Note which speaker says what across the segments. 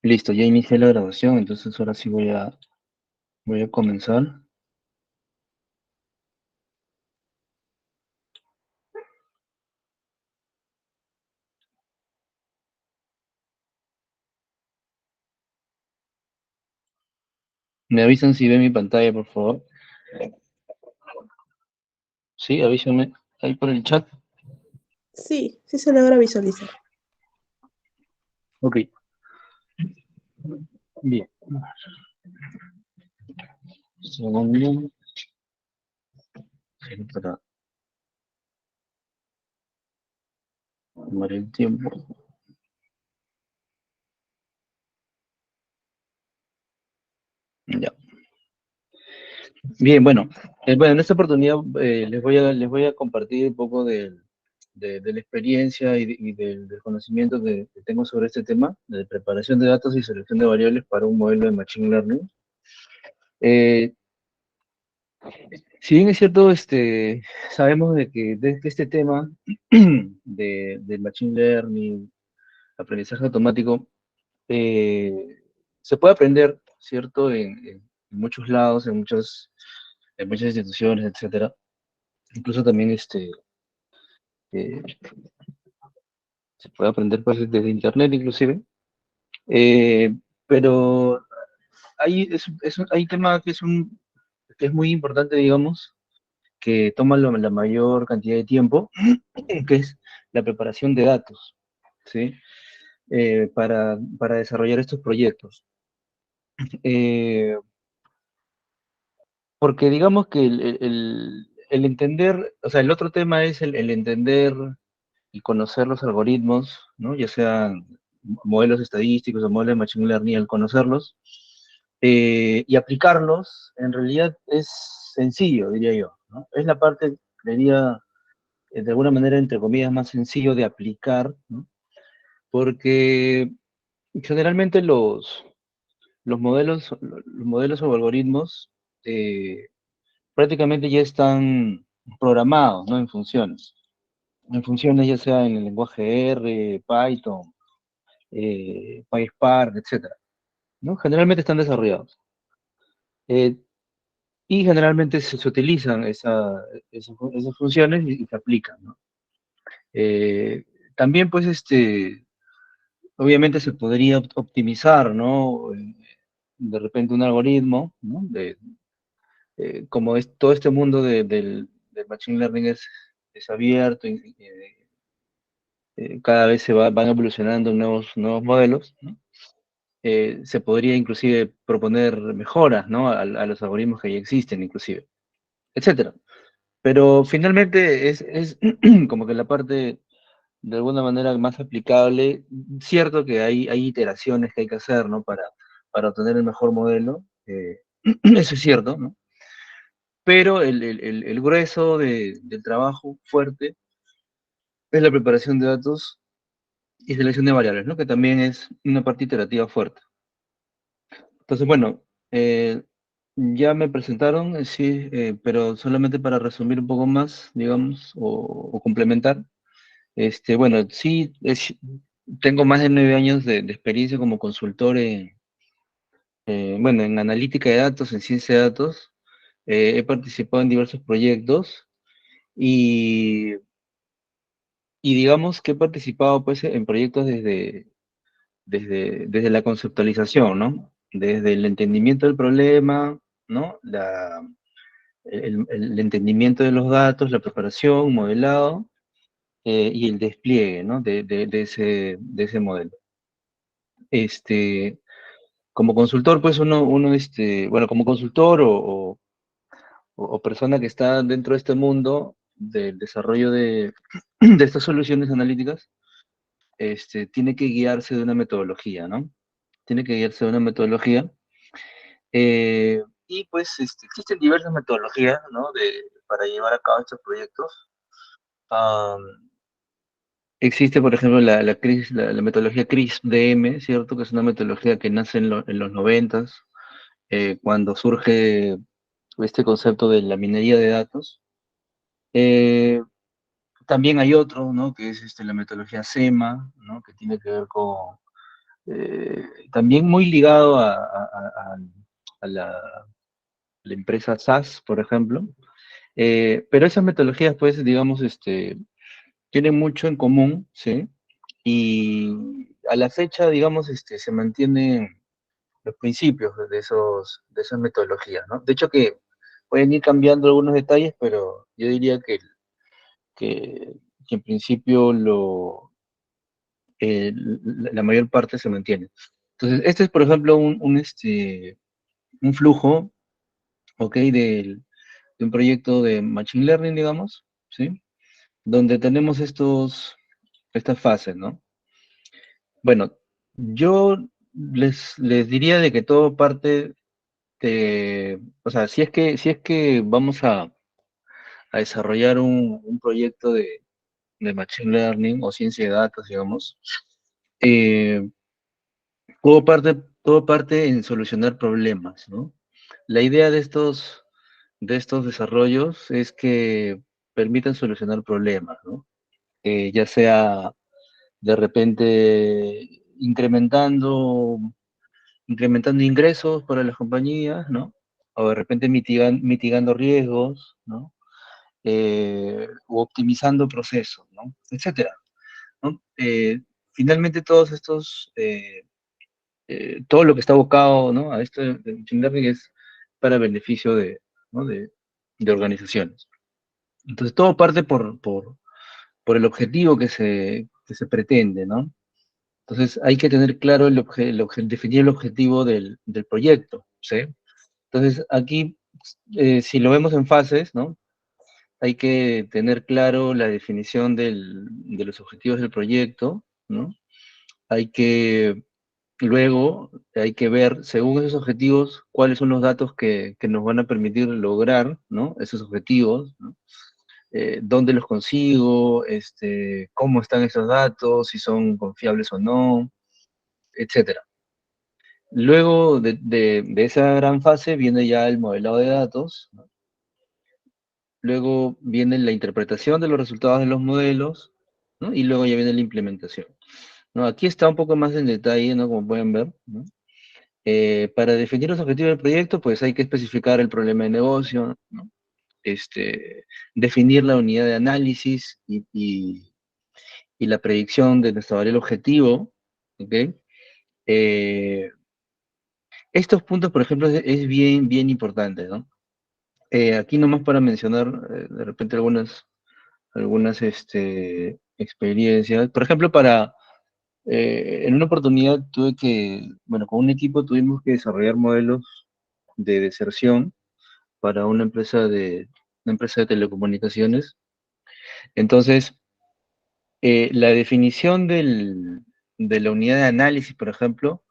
Speaker 1: Listo, ya inicié la grabación, entonces ahora sí voy a comenzar. Me avisan si ven mi pantalla, por favor. Sí, avísenme ahí por el chat.
Speaker 2: Sí, sí se logra visualizar.
Speaker 1: Ok, bien. Segundo, para tomar el tiempo. Ya. Bien, bueno, en esta oportunidad les voy a compartir un poco de la experiencia y del conocimiento que tengo sobre este tema, de preparación de datos y selección de variables para un modelo de Machine Learning. Eh, Si bien es cierto, sabemos de que este tema del machine learning, aprendizaje automático, se puede aprender, ¿cierto? En muchos lados, en muchas instituciones, etcétera. Incluso también eh, se puede aprender pues, desde internet, inclusive. Eh, pero hay tema que es muy importante, digamos, que toma la mayor cantidad de tiempo, que es la preparación de datos, ¿sí? Para desarrollar estos proyectos. Eh, Porque digamos que el entender, o sea, el otro tema es el entender y conocer los algoritmos, ¿no? Ya sean modelos estadísticos o modelos de machine learning, al conocerlos y aplicarlos, en realidad es sencillo, diría yo, ¿no? Es la parte, diría, de alguna manera, entre comillas, más sencillo de aplicar, ¿no? Porque generalmente los modelos o algoritmos eh, prácticamente ya están programados, ¿no? En funciones ya sea en el lenguaje R, Python, PySpark, etcétera, ¿no? Generalmente están desarrollados. Eh, y generalmente se utilizan esas funciones y se aplican, ¿no? Eh, También, pues, obviamente se podría optimizar, ¿no? De repente un algoritmo, ¿no? Como es todo este mundo del machine learning es abierto y cada vez van evolucionando nuevos modelos, ¿no? Se podría inclusive proponer mejoras, ¿no? A los algoritmos que ya existen, inclusive, etcétera. Pero finalmente es como que la parte de alguna manera más aplicable. Cierto que hay iteraciones que hay que hacer, ¿no? Para obtener el mejor modelo, eso es cierto, ¿no? Pero el grueso del trabajo fuerte es la preparación de datos y selección de variables, ¿no? Que también es una parte iterativa fuerte. Entonces, bueno, ya me presentaron, sí, pero solamente para resumir un poco más, digamos, o complementar. Bueno, sí, tengo más de 9 años de experiencia como consultor en analítica de datos, en ciencia de datos. He participado en diversos proyectos y, y digamos que he participado pues en proyectos desde la conceptualización, ¿no? Desde el entendimiento del problema, ¿no? El entendimiento de los datos, la preparación, modelado y el despliegue, ¿no? De ese modelo. Este, Como consultor, pues bueno, como consultor o persona que está dentro de este mundo del desarrollo de estas soluciones analíticas, tiene que guiarse de una metodología, ¿no? Tiene que guiarse de una metodología. Y pues existen diversas metodologías, ¿no? Para llevar a cabo estos proyectos. Am, Existe, por ejemplo, la metodología CRISP-DM, ¿cierto? Que es una metodología que nace en los noventas, cuando surge este concepto de la minería de datos. Eh, También hay otro, ¿no? Que es la metodología SEMA, ¿no? Que tiene que ver también muy ligado a la empresa SAS, por ejemplo. Pero esas metodologías, pues, digamos, tienen mucho en común, ¿sí? Y a la fecha, digamos, se mantienen los principios de esas metodologías, ¿no? De hecho que pueden ir cambiando algunos detalles, pero yo diría que, que en principio la mayor parte se mantiene. Entonces, este es, por ejemplo, un flujo, ¿ok? De un proyecto de Machine Learning, digamos, ¿sí? Donde tenemos estas fases, ¿no? Bueno, yo les diría de que todo parte o sea, si es que vamos a desarrollar un proyecto de Machine Learning o ciencia de datos, digamos, eh, todo parte en solucionar problemas, ¿no? La idea de estos desarrollos es que permitan solucionar problemas, ¿no? Ya sea de repente incrementando ingresos para las compañías, ¿no? O de repente mitigando riesgos, ¿no? O optimizando procesos, ¿no? Etcétera, ¿no? Finalmente todo lo que está abocado, ¿no? A esto de Machine Learning es para beneficio ¿no? de organizaciones. Entonces todo parte por el objetivo que se pretende, ¿no? Entonces hay que tener claro definir el objetivo del proyecto, ¿sí? Entonces aquí, si lo vemos en fases, ¿no? Hay que tener claro la definición de los objetivos del proyecto, ¿no? Hay que, luego, hay que ver, según esos objetivos, cuáles son los datos que nos van a permitir lograr, ¿no? Esos objetivos, ¿no? Dónde los consigo, cómo están esos datos, si son confiables o no, etcétera. Luego de esa gran fase viene ya el modelado de datos, ¿no? Luego viene la interpretación de los resultados de los modelos, ¿no? Y luego ya viene la implementación, ¿no? Aquí está un poco más en detalle, ¿no? Como pueden ver, ¿no? Para definir los objetivos del proyecto, pues hay que especificar el problema de negocio, ¿no? Definir la unidad de análisis y la predicción de nuestro variable objetivo, ¿ok? Eh, Estos puntos, por ejemplo, es bien, bien importante, ¿no? Aquí nomás para mencionar de repente algunas experiencias. Por ejemplo, en una oportunidad bueno, con un equipo tuvimos que desarrollar modelos de deserción para una empresa de telecomunicaciones. Entonces, la definición de la unidad de análisis, por ejemplo,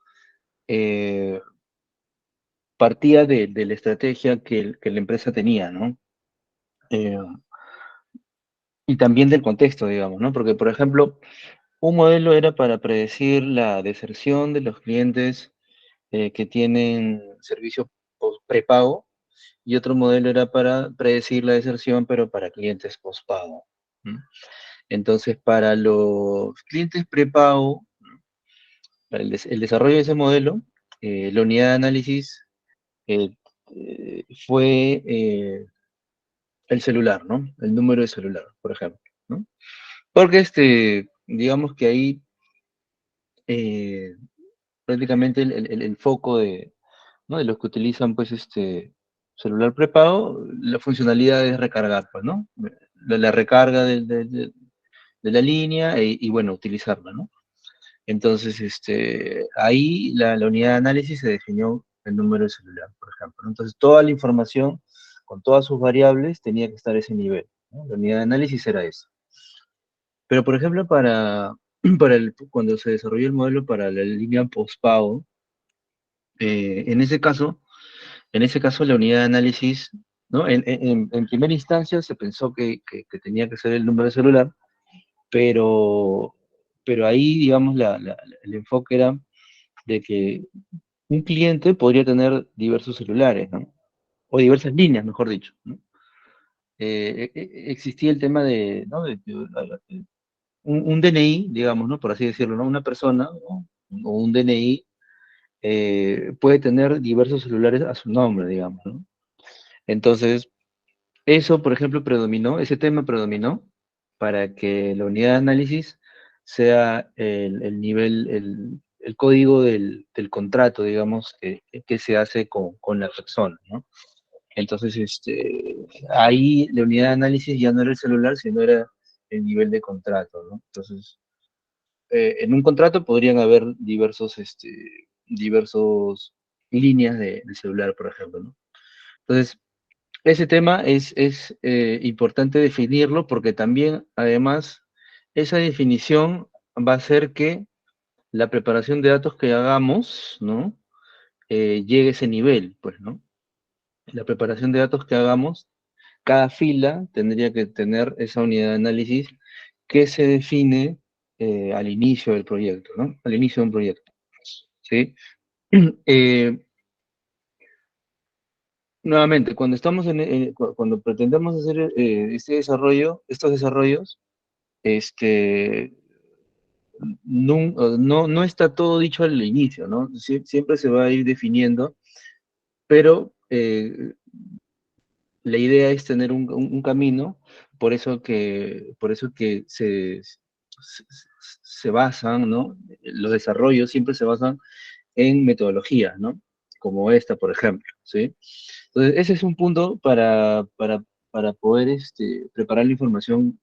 Speaker 1: eh, partía de la estrategia que la empresa tenía, ¿no? Eh, y también del contexto, digamos, ¿no? Porque, por ejemplo, un modelo era para predecir la deserción de los clientes que tienen servicio prepago y otro modelo era para predecir la deserción, pero para clientes postpago. ¿No? Entonces, para los clientes prepago, para el desarrollo de ese modelo, la unidad de análisis eh, fue el celular, ¿no? El número de celular, por ejemplo, ¿no? Porque digamos que ahí eh, prácticamente el foco ¿no? de los que utilizan pues celular prepago, la funcionalidad es recargar, pues, ¿no? La recarga de la línea y bueno, utilizarla, ¿no? Entonces, ahí la unidad de análisis se definió el número de celular, por ejemplo, ¿no? Entonces, toda la información con todas sus variables tenía que estar a ese nivel, ¿no? La unidad de análisis era esa. Pero, por ejemplo, cuando se desarrolló el modelo para la línea postpago, eh, en ese caso, en ese caso, la unidad de análisis, ¿no? En primera instancia se pensó que tenía que ser el número de celular, pero, pero ahí, digamos, el enfoque era de que un cliente podría tener diversos celulares, ¿no? O diversas líneas, mejor dicho, ¿no? Existía el tema ¿no? Un DNI, digamos, ¿no? Por así decirlo, ¿no? Una persona, ¿no? o un DNI, puede tener diversos celulares a su nombre, digamos, ¿no? Entonces, eso, por ejemplo, predominó, ese tema predominó para que la unidad de análisis sea el nivel, el código del contrato, digamos, que se hace con la persona, ¿no? Entonces, ahí la unidad de análisis ya no era el celular, sino era el nivel de contrato, ¿no? Entonces, en un contrato podrían haber diversos líneas de celular, por ejemplo, ¿no? Entonces, ese tema es importante definirlo porque también, además, esa definición va a hacer que la preparación de datos que hagamos, ¿no? Llegue a ese nivel, pues, ¿no? La preparación de datos que hagamos, cada fila tendría que tener esa unidad de análisis que se define al inicio del proyecto, ¿no? Al inicio de un proyecto, ¿sí? Eh, Nuevamente, cuando estamos cuando pretendemos hacer estos desarrollos, este, no está todo dicho al inicio, ¿no? Siempre se va a ir definiendo, pero la idea es tener un camino, por eso que se basan, ¿no? Los desarrollos siempre se basan en metodologías, ¿no? Como esta, por ejemplo, ¿sí? Entonces, ese es un punto para poder preparar la información,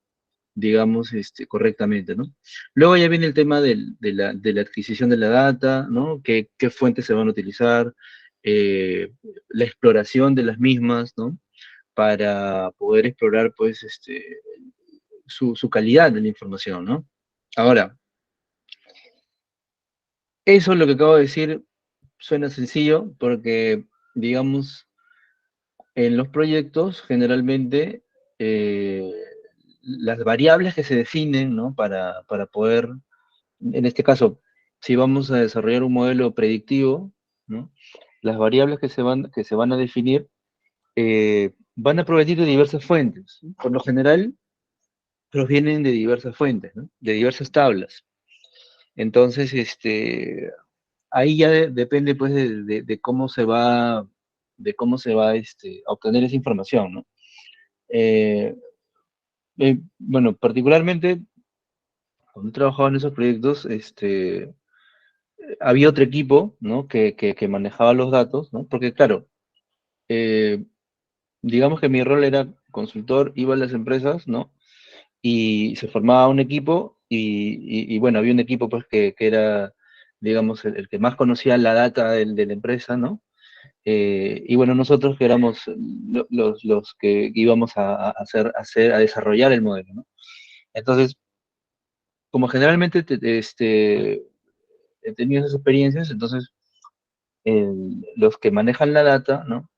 Speaker 1: digamos, correctamente, ¿no? Luego ya viene el tema de la adquisición de la data, ¿no? ¿Qué fuentes se van a utilizar? La exploración de las mismas, ¿no? Para poder explorar, pues, su calidad de la información, ¿no? Ahora, eso lo que acabo de decir suena sencillo porque, digamos, en los proyectos generalmente eh, las variables que se definen, ¿no? Para poder, en este caso, si vamos a desarrollar un modelo predictivo, ¿no? Las variables que se van a definir van a provenir de diversas fuentes. Por lo general, provienen de diversas fuentes, ¿no? De diversas tablas. Entonces, ahí ya depende, pues, de cómo se va a obtener esa información, ¿no? Eh, bueno, particularmente, cuando he trabajado en esos proyectos, había otro equipo, ¿no? Que manejaba los datos, ¿no? Porque, claro, eh, digamos que mi rol era consultor, iba a las empresas, ¿no? Y se formaba un equipo y, bueno, había un equipo pues que era, digamos, el que más conocía la data de la empresa, ¿no? Y bueno, nosotros que éramos los que íbamos a desarrollar el modelo, ¿no? Entonces, como generalmente he tenido esas experiencias, entonces los que manejan la data, ¿no?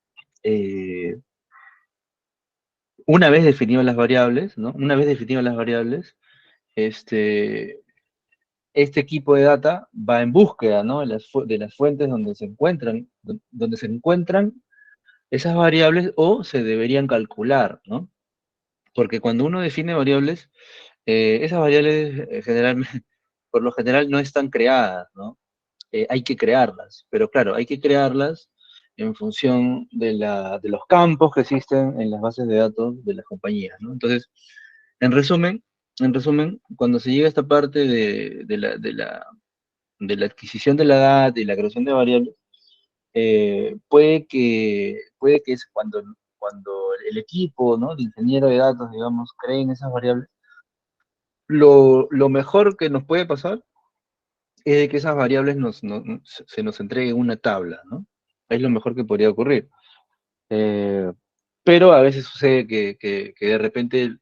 Speaker 1: Eh, una vez definidas las variables, ¿no? Una vez definidas las variables, este, este equipo de data va en búsqueda, ¿no? De las fuentes donde se encuentran esas variables o se deberían calcular, ¿no? Porque cuando uno define variables, esas variables generalmente, por lo general no están creadas, ¿no? Hay que crearlas, pero claro, hay que crearlas en función de los campos que existen en las bases de datos de las compañías, ¿no? Entonces, en resumen, cuando se llega a esta parte de la adquisición de la data y la creación de variables, puede que es cuando el equipo, ¿no? De ingeniero de datos, digamos, creen esas variables, lo mejor que nos puede pasar es de que esas variables se nos entregue en una tabla, ¿no? Es lo mejor que podría ocurrir. Eh, pero a veces sucede que de repente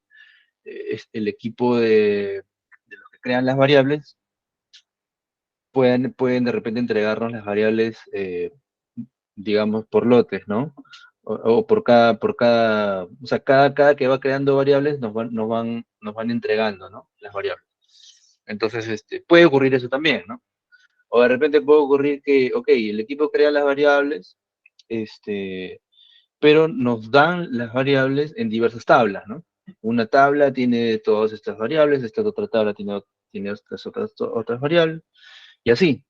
Speaker 1: el equipo de los que crean las variables pueden de repente entregarnos las variables, digamos, por lotes, ¿no? O o sea, cada que va creando variables nos van entregando, ¿no? Las variables. Entonces, puede ocurrir eso también, ¿no? O de repente puede ocurrir que, ok, el equipo crea las variables, este, pero nos dan las variables en diversas tablas, ¿no? Una tabla tiene todas estas variables, esta otra tabla tiene estas otras variables, y así.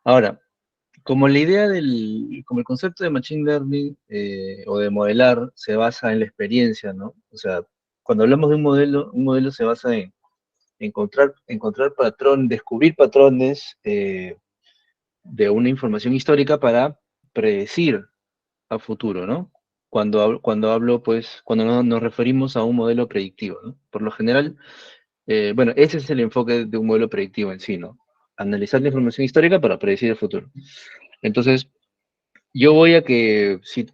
Speaker 1: Ahora, como la idea como el concepto de Machine Learning o de modelar se basa en la experiencia, ¿no? O sea, cuando hablamos de un modelo se basa en encontrar patrón, descubrir patrones de una información histórica para predecir a futuro, ¿no? Cuando nos referimos a un modelo predictivo, ¿no? Por lo general, bueno, ese es el enfoque de un modelo predictivo en sí, ¿no? Analizar la información histórica para predecir el futuro. Entonces, yo voy a que, si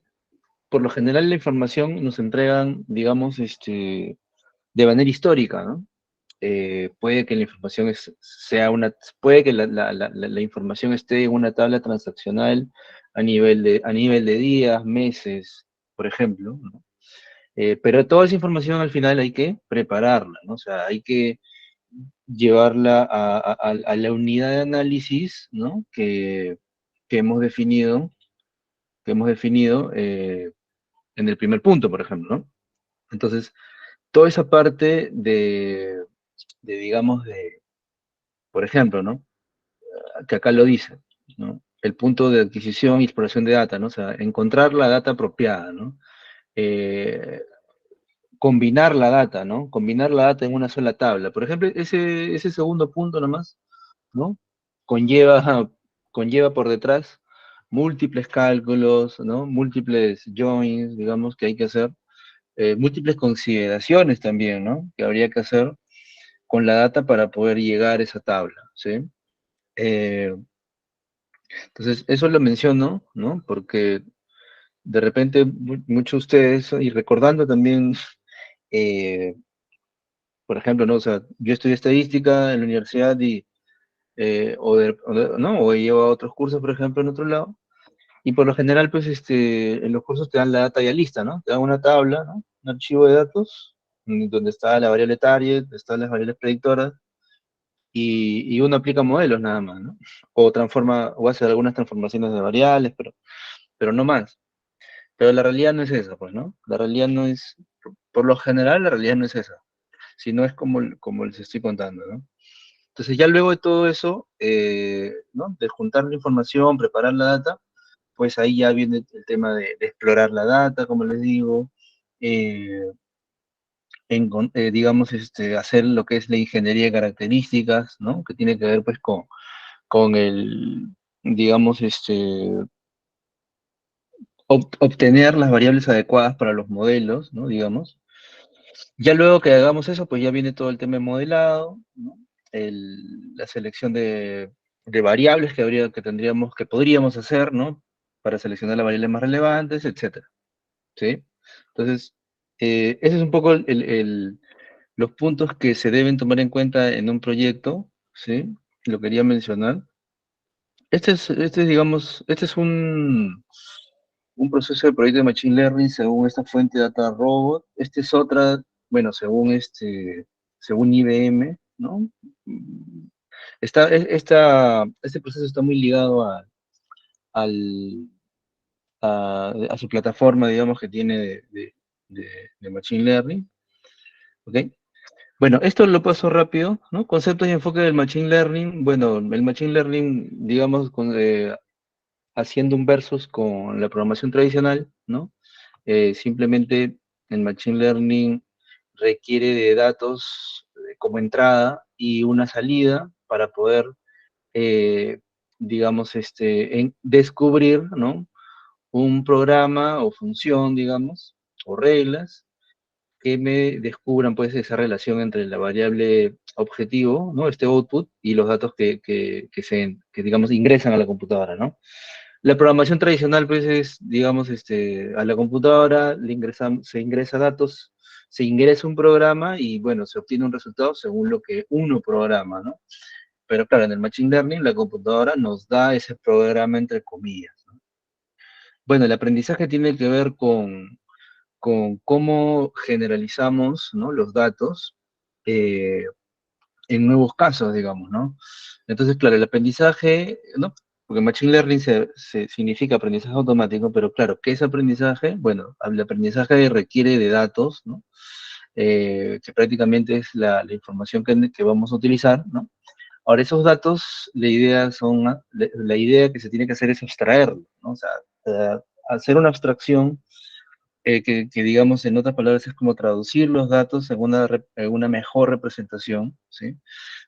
Speaker 1: por lo general la información nos entregan, digamos, de manera histórica, ¿no? Puede que la información puede que la información esté en una tabla transaccional a nivel de días, meses, por ejemplo, ¿no? Pero toda esa información al final hay que prepararla, ¿no? O sea, hay que llevarla a la unidad de análisis, ¿no? Que hemos definido, que hemos definido en el primer punto, por ejemplo, ¿no? Entonces, toda esa parte digamos, por ejemplo, ¿no? Que acá lo dice, ¿no? El punto de adquisición y exploración de data, ¿no? O sea, encontrar la data apropiada, ¿no? Eh, combinar la data, ¿no? Combinar la data en una sola tabla. Por ejemplo, ese segundo punto nomás, ¿no? Conlleva, conlleva por detrás múltiples cálculos, ¿no? Múltiples joins, digamos, que hay que hacer, múltiples consideraciones también, ¿no? Que habría que hacer con la data para poder llegar a esa tabla, ¿sí? Eh, entonces, eso lo menciono, ¿no? Porque de repente muchos de ustedes, y recordando también, eh, por ejemplo, ¿no? O sea, yo estudié estadística en la universidad ¿no? O he llevado otros cursos, por ejemplo, en otro lado, y por lo general, pues, en los cursos te dan la data ya lista, ¿no? Te dan una tabla, ¿no? Un archivo de datos, donde está la variable target, están las variables predictoras, y uno aplica modelos nada más, ¿no? O hace algunas transformaciones de variables, pero no más. Pero la realidad no es esa, pues, ¿no? La realidad no es, por lo general, la realidad no es esa, sino es como les estoy contando, ¿no? Entonces ya luego de todo eso, ¿no? De juntar la información, preparar la data, pues ahí ya viene el tema de explorar la data, como les digo, eh, digamos, hacer lo que es la ingeniería de características, ¿no? Que tiene que ver, pues, con digamos, obtener las variables adecuadas para los modelos, ¿no? Digamos. Ya luego que hagamos eso, pues ya viene todo el tema de modelado, ¿no? La selección de variables que podríamos hacer, ¿no? Para seleccionar las variables más relevantes, etcétera, ¿sí? Entonces, ese es un poco los puntos que se deben tomar en cuenta en un proyecto, ¿sí? Lo quería mencionar. Digamos, este es un proceso de proyecto de Machine Learning según esta fuente Data Robot. Este es otra, bueno, según IBM, ¿no? Este proceso está muy ligado al, a su plataforma, digamos, que tiene de Machine Learning, ¿ok? Bueno, esto lo paso rápido, ¿no? Conceptos y enfoque del Machine Learning. Bueno, el Machine Learning, digamos, haciendo un versus con la programación tradicional, ¿no? Simplemente el Machine Learning requiere de datos como entrada y una salida para poder, eh, digamos, descubrir, ¿no? Un programa o función, digamos, o reglas que me descubran, pues, esa relación entre la variable objetivo, ¿no? Este output, y los datos que digamos, ingresan a la computadora, ¿no? La programación tradicional, pues, es, digamos, a la computadora se ingresa datos, se ingresa un programa y, bueno, se obtiene un resultado según lo que uno programa, ¿no? Pero claro, en el Machine Learning la computadora nos da ese programa entre comillas, ¿no? Bueno, el aprendizaje tiene que ver con cómo generalizamos, ¿no? Los datos eh, en nuevos casos, digamos, ¿no? Entonces, claro, el aprendizaje, ¿no? Porque Machine Learning significa aprendizaje automático, pero claro, ¿qué es aprendizaje? Bueno, el aprendizaje requiere de datos, ¿no? Que prácticamente es la información que vamos a utilizar, ¿no? Ahora, esos datos, la idea que se tiene que hacer es abstraerlos, ¿no? O sea, hacer una abstracción que, digamos, en otras palabras, es como traducir los datos en una mejor representación, ¿sí?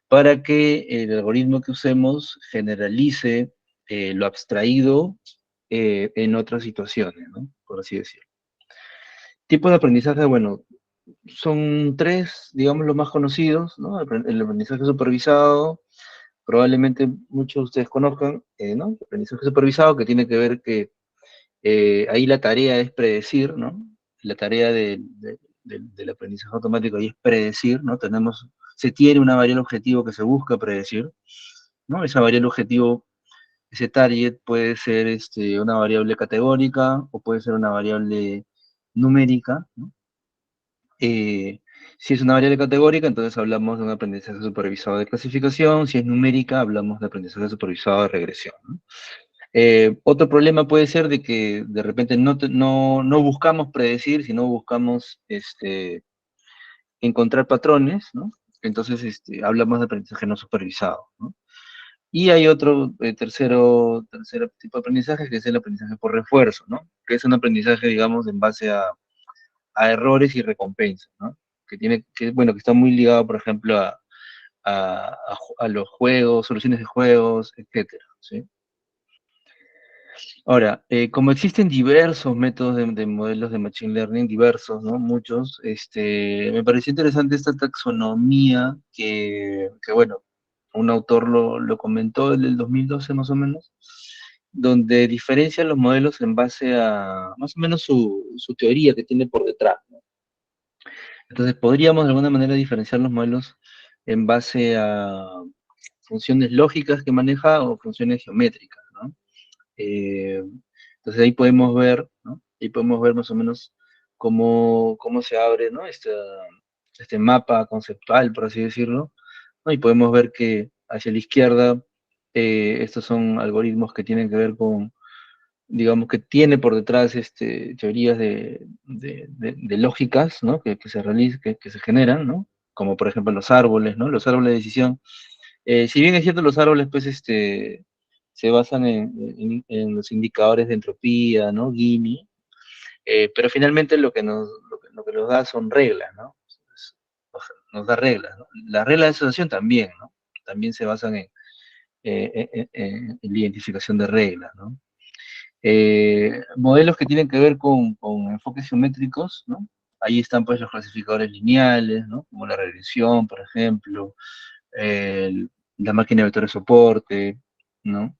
Speaker 1: Para que el algoritmo que usemos generalice lo abstraído en otras situaciones, ¿no? Por así decirlo. Tipos de aprendizaje, bueno, son tres, digamos, los más conocidos, ¿no? El aprendizaje supervisado, probablemente muchos de ustedes conozcan, ¿no? El aprendizaje supervisado, que tiene que ver que ahí la tarea es predecir, ¿no? La tarea del aprendizaje automático ahí es predecir, ¿no? Se tiene una variable objetivo que se busca predecir, ¿no? Esa variable objetivo, ese target puede ser una variable categórica o puede ser una variable numérica, ¿no? Si es una variable categórica, entonces hablamos de un aprendizaje supervisado de clasificación. Si es numérica, hablamos de aprendizaje supervisado de regresión, ¿no? Otro problema puede ser de que de repente no buscamos predecir, sino buscamos encontrar patrones, ¿no? Entonces hablamos de aprendizaje no supervisado, ¿no? Y hay otro tercer tipo de aprendizaje, que es el aprendizaje por refuerzo, ¿no? Que es un aprendizaje, digamos, en base a errores y recompensas, ¿no? Bueno, que está muy ligado, por ejemplo, a los juegos, soluciones de juegos, etcétera, ¿sí? Ahora, como existen diversos métodos de modelos de Machine Learning, diversos, ¿no? Muchos, me pareció interesante esta taxonomía que bueno, un autor lo comentó en el 2012 más o menos, donde diferencia los modelos en base a más o menos su teoría que tiene por detrás, ¿no? Entonces, podríamos de alguna manera diferenciar los modelos en base a funciones lógicas que maneja o funciones geométricas, ¿no? Eh, entonces ahí podemos ver, ¿no? Ahí podemos ver más o menos cómo se abre, ¿no? Este mapa conceptual, por así decirlo, ¿no? Y podemos ver que hacia la izquierda estos son algoritmos que tienen que ver con, digamos, que tiene por detrás teorías de lógicas, ¿no? Que se realizan, que se generan, ¿no? Como por ejemplo los árboles, ¿no? Los árboles de decisión. Si bien es cierto, los árboles, pues, se basan en los indicadores de entropía, ¿no? Gini, pero finalmente lo que nos da son reglas, ¿no? Nos da reglas, ¿no? Las reglas de asociación también, ¿no? También se basan en la identificación de reglas, ¿no? Modelos que tienen que ver con enfoques geométricos, ¿no? Ahí están pues los clasificadores lineales, ¿no? Como la regresión, por ejemplo, el- la máquina de vectores soporte, ¿no?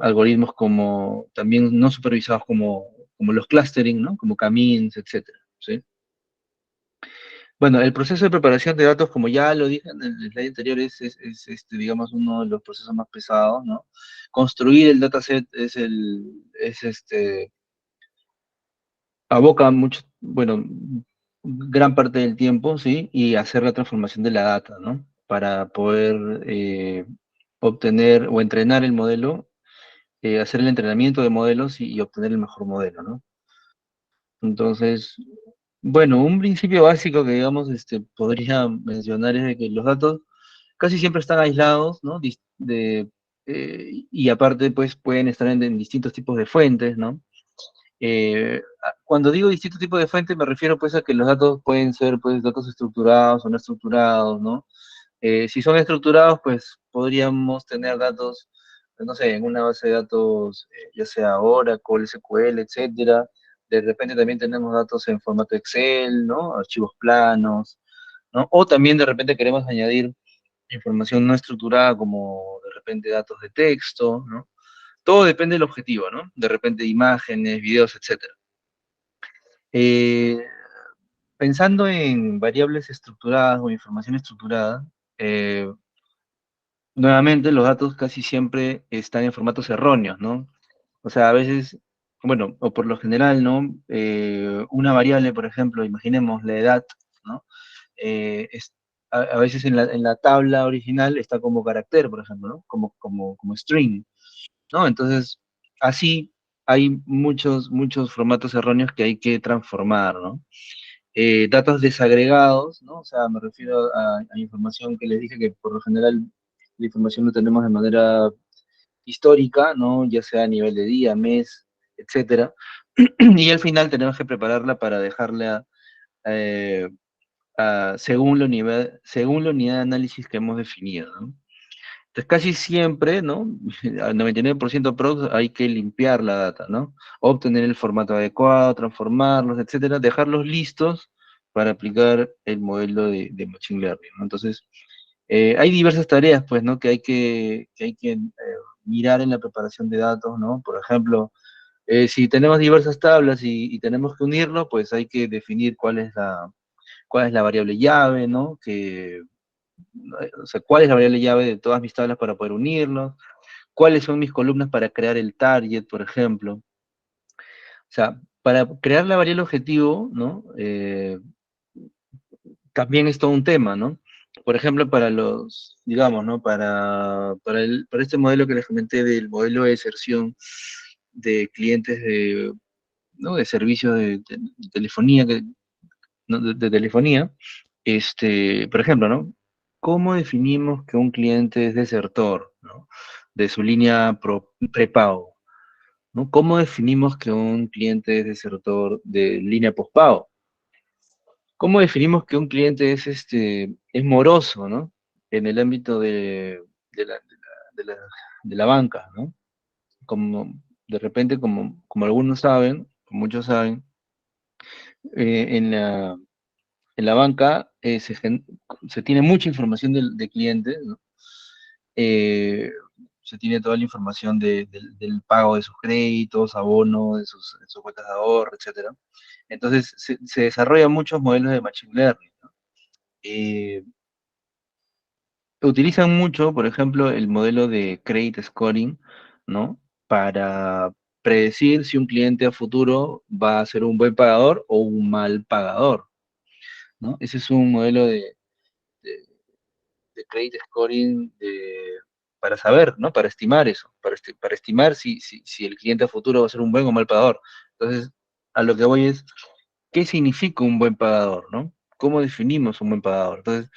Speaker 1: Algoritmos como también no supervisados como los clustering, ¿no? Como K-means, etcétera, ¿sí? Bueno, el proceso de preparación de datos, como ya lo dije en el slide anterior, digamos, uno de los procesos más pesados, ¿no? Construir el dataset aboca mucho, bueno, gran parte del tiempo, ¿sí? Y hacer la transformación de la data, ¿no? Para poder obtener o entrenar el modelo, hacer el entrenamiento de modelos y obtener el mejor modelo, ¿no? Entonces, bueno, un principio básico que, digamos, podría mencionar es de que los datos casi siempre están aislados, ¿no? Y aparte, pues, pueden estar en distintos tipos de fuentes, ¿no? Cuando digo distintos tipos de fuentes, me refiero, pues, a que los datos pueden ser, pues, datos estructurados o no estructurados, ¿no? Si son estructurados, pues, podríamos tener datos, no sé, en una base de datos, ya sea Oracle, SQL, etcétera. De repente también tenemos datos en formato Excel, ¿no? Archivos planos, ¿no? O también de repente queremos añadir información no estructurada como de repente datos de texto, ¿no? Todo depende del objetivo, ¿no? De repente imágenes, videos, etcétera. Eh, Pensando en variables estructuradas o información estructurada, eh, nuevamente los datos casi siempre están en formatos erróneos, ¿no? O sea, a veces, bueno, o por lo general, ¿no? Una variable, por ejemplo, imaginemos la edad, ¿no? A veces en la tabla original está como carácter, por ejemplo, ¿no? Como string, ¿no? Entonces, así hay muchos formatos erróneos que hay que transformar, ¿no? Datos desagregados, ¿no? O sea, me refiero a información que les dije que por lo general la información la tenemos de manera histórica, ¿no? Ya sea a nivel de día, mes, etcétera. Y al final tenemos que prepararla para dejarla eh, según la unidad de análisis que hemos definido, ¿no? Entonces, casi siempre, ¿no? Al 99% aprox hay que limpiar la data, ¿no? Obtener el formato adecuado, transformarlos, etcétera, dejarlos listos para aplicar el modelo de Machine Learning, ¿no? Entonces, hay diversas tareas, pues, ¿no? Que hay que mirar en la preparación de datos, ¿no? Por ejemplo, si tenemos diversas tablas y tenemos que unirlo, pues hay que definir cuál es la variable llave, ¿no? O sea, cuál es la variable llave de todas mis tablas para poder unirlos, cuáles son mis columnas para crear el target, por ejemplo. O sea, para crear la variable objetivo, ¿no? También es todo un tema, ¿no? Por ejemplo, digamos, ¿no? Para este modelo que les comenté del modelo de deserción de clientes ¿no? De servicios de telefonía, ¿no? de telefonía, por ejemplo, ¿no? ¿Cómo definimos que un cliente es desertor, ¿no? De su línea prepago, ¿no? ¿Cómo definimos que un cliente es desertor de línea postpago? ¿Cómo definimos que un cliente es moroso, ¿no? En el ámbito de la banca, ¿no? Como de repente, como algunos saben, como muchos saben, en la banca se tiene mucha información de clientes, ¿no? Eh, Se tiene toda la información del pago de sus créditos, abonos, de sus cuentas de ahorro, etcétera. Entonces, se desarrollan muchos modelos de Machine Learning, ¿no? Eh, Utilizan mucho, por ejemplo, el modelo de credit scoring, ¿no? Para predecir si un cliente a futuro va a ser un buen pagador o un mal pagador, ¿no? Ese es un modelo de- de credit scoring para saber, ¿no? Para estimar eso, para estimar si el cliente a futuro va a ser un buen o mal pagador. Entonces, a lo que voy es, ¿qué significa un buen pagador, ¿no? ¿Cómo definimos un buen pagador? Entonces,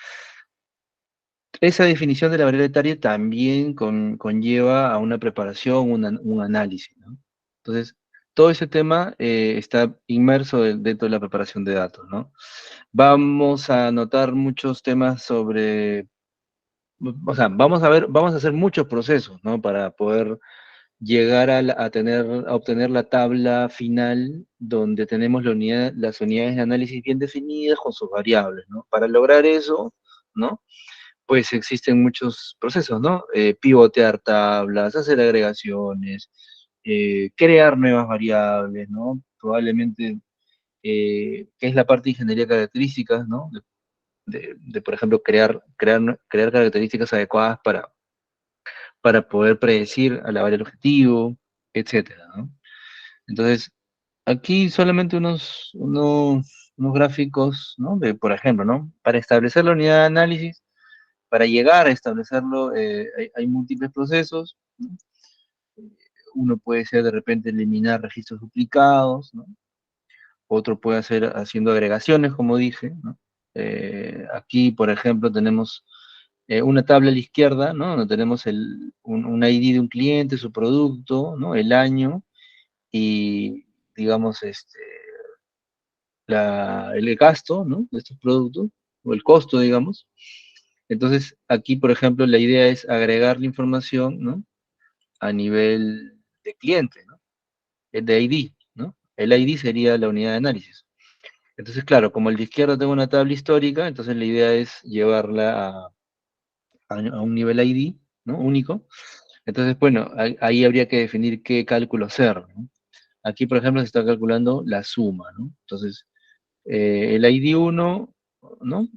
Speaker 1: esa definición de la variable etaria también conlleva a una preparación, un análisis, ¿no? Entonces, todo ese tema está inmerso dentro de la preparación de datos, ¿no? Vamos a notar muchos temas o sea, vamos a hacer muchos procesos, ¿no? Para poder llegar a obtener la tabla final donde tenemos las unidades de análisis bien definidas con sus variables, ¿no? Para lograr eso, ¿no? Pues existen muchos procesos, ¿no? Pivotear tablas, hacer agregaciones, crear nuevas variables, ¿no? Probablemente, que es la parte de ingeniería de características, ¿no? Por ejemplo, crear características adecuadas para poder predecir a la variable objetivo, etcétera, ¿no? Entonces, aquí solamente unos gráficos, ¿no? Por ejemplo, ¿no? Para establecer la unidad de análisis, para llegar a establecerlo, hay múltiples procesos, ¿no? Uno puede ser de repente eliminar registros duplicados, ¿no? Otro puede ser haciendo agregaciones, como dije, ¿no? Aquí, por ejemplo, tenemos una tabla a la izquierda, ¿no? Donde tenemos un ID de un cliente, su producto, ¿no? El año y, digamos, el gasto, ¿no? De estos productos, o el costo, digamos. Entonces, aquí, por ejemplo, la idea es agregar la información, ¿no? A nivel de cliente, ¿no? De ID, ¿no? El ID sería la unidad de análisis. Entonces, claro, como el de izquierda tengo una tabla histórica, entonces la idea es llevarla a un nivel ID, ¿no? Único. Entonces, bueno, ahí habría que definir qué cálculo hacer, ¿no? Aquí, por ejemplo, se está calculando la suma, ¿no? Entonces, el ID 1, ¿no?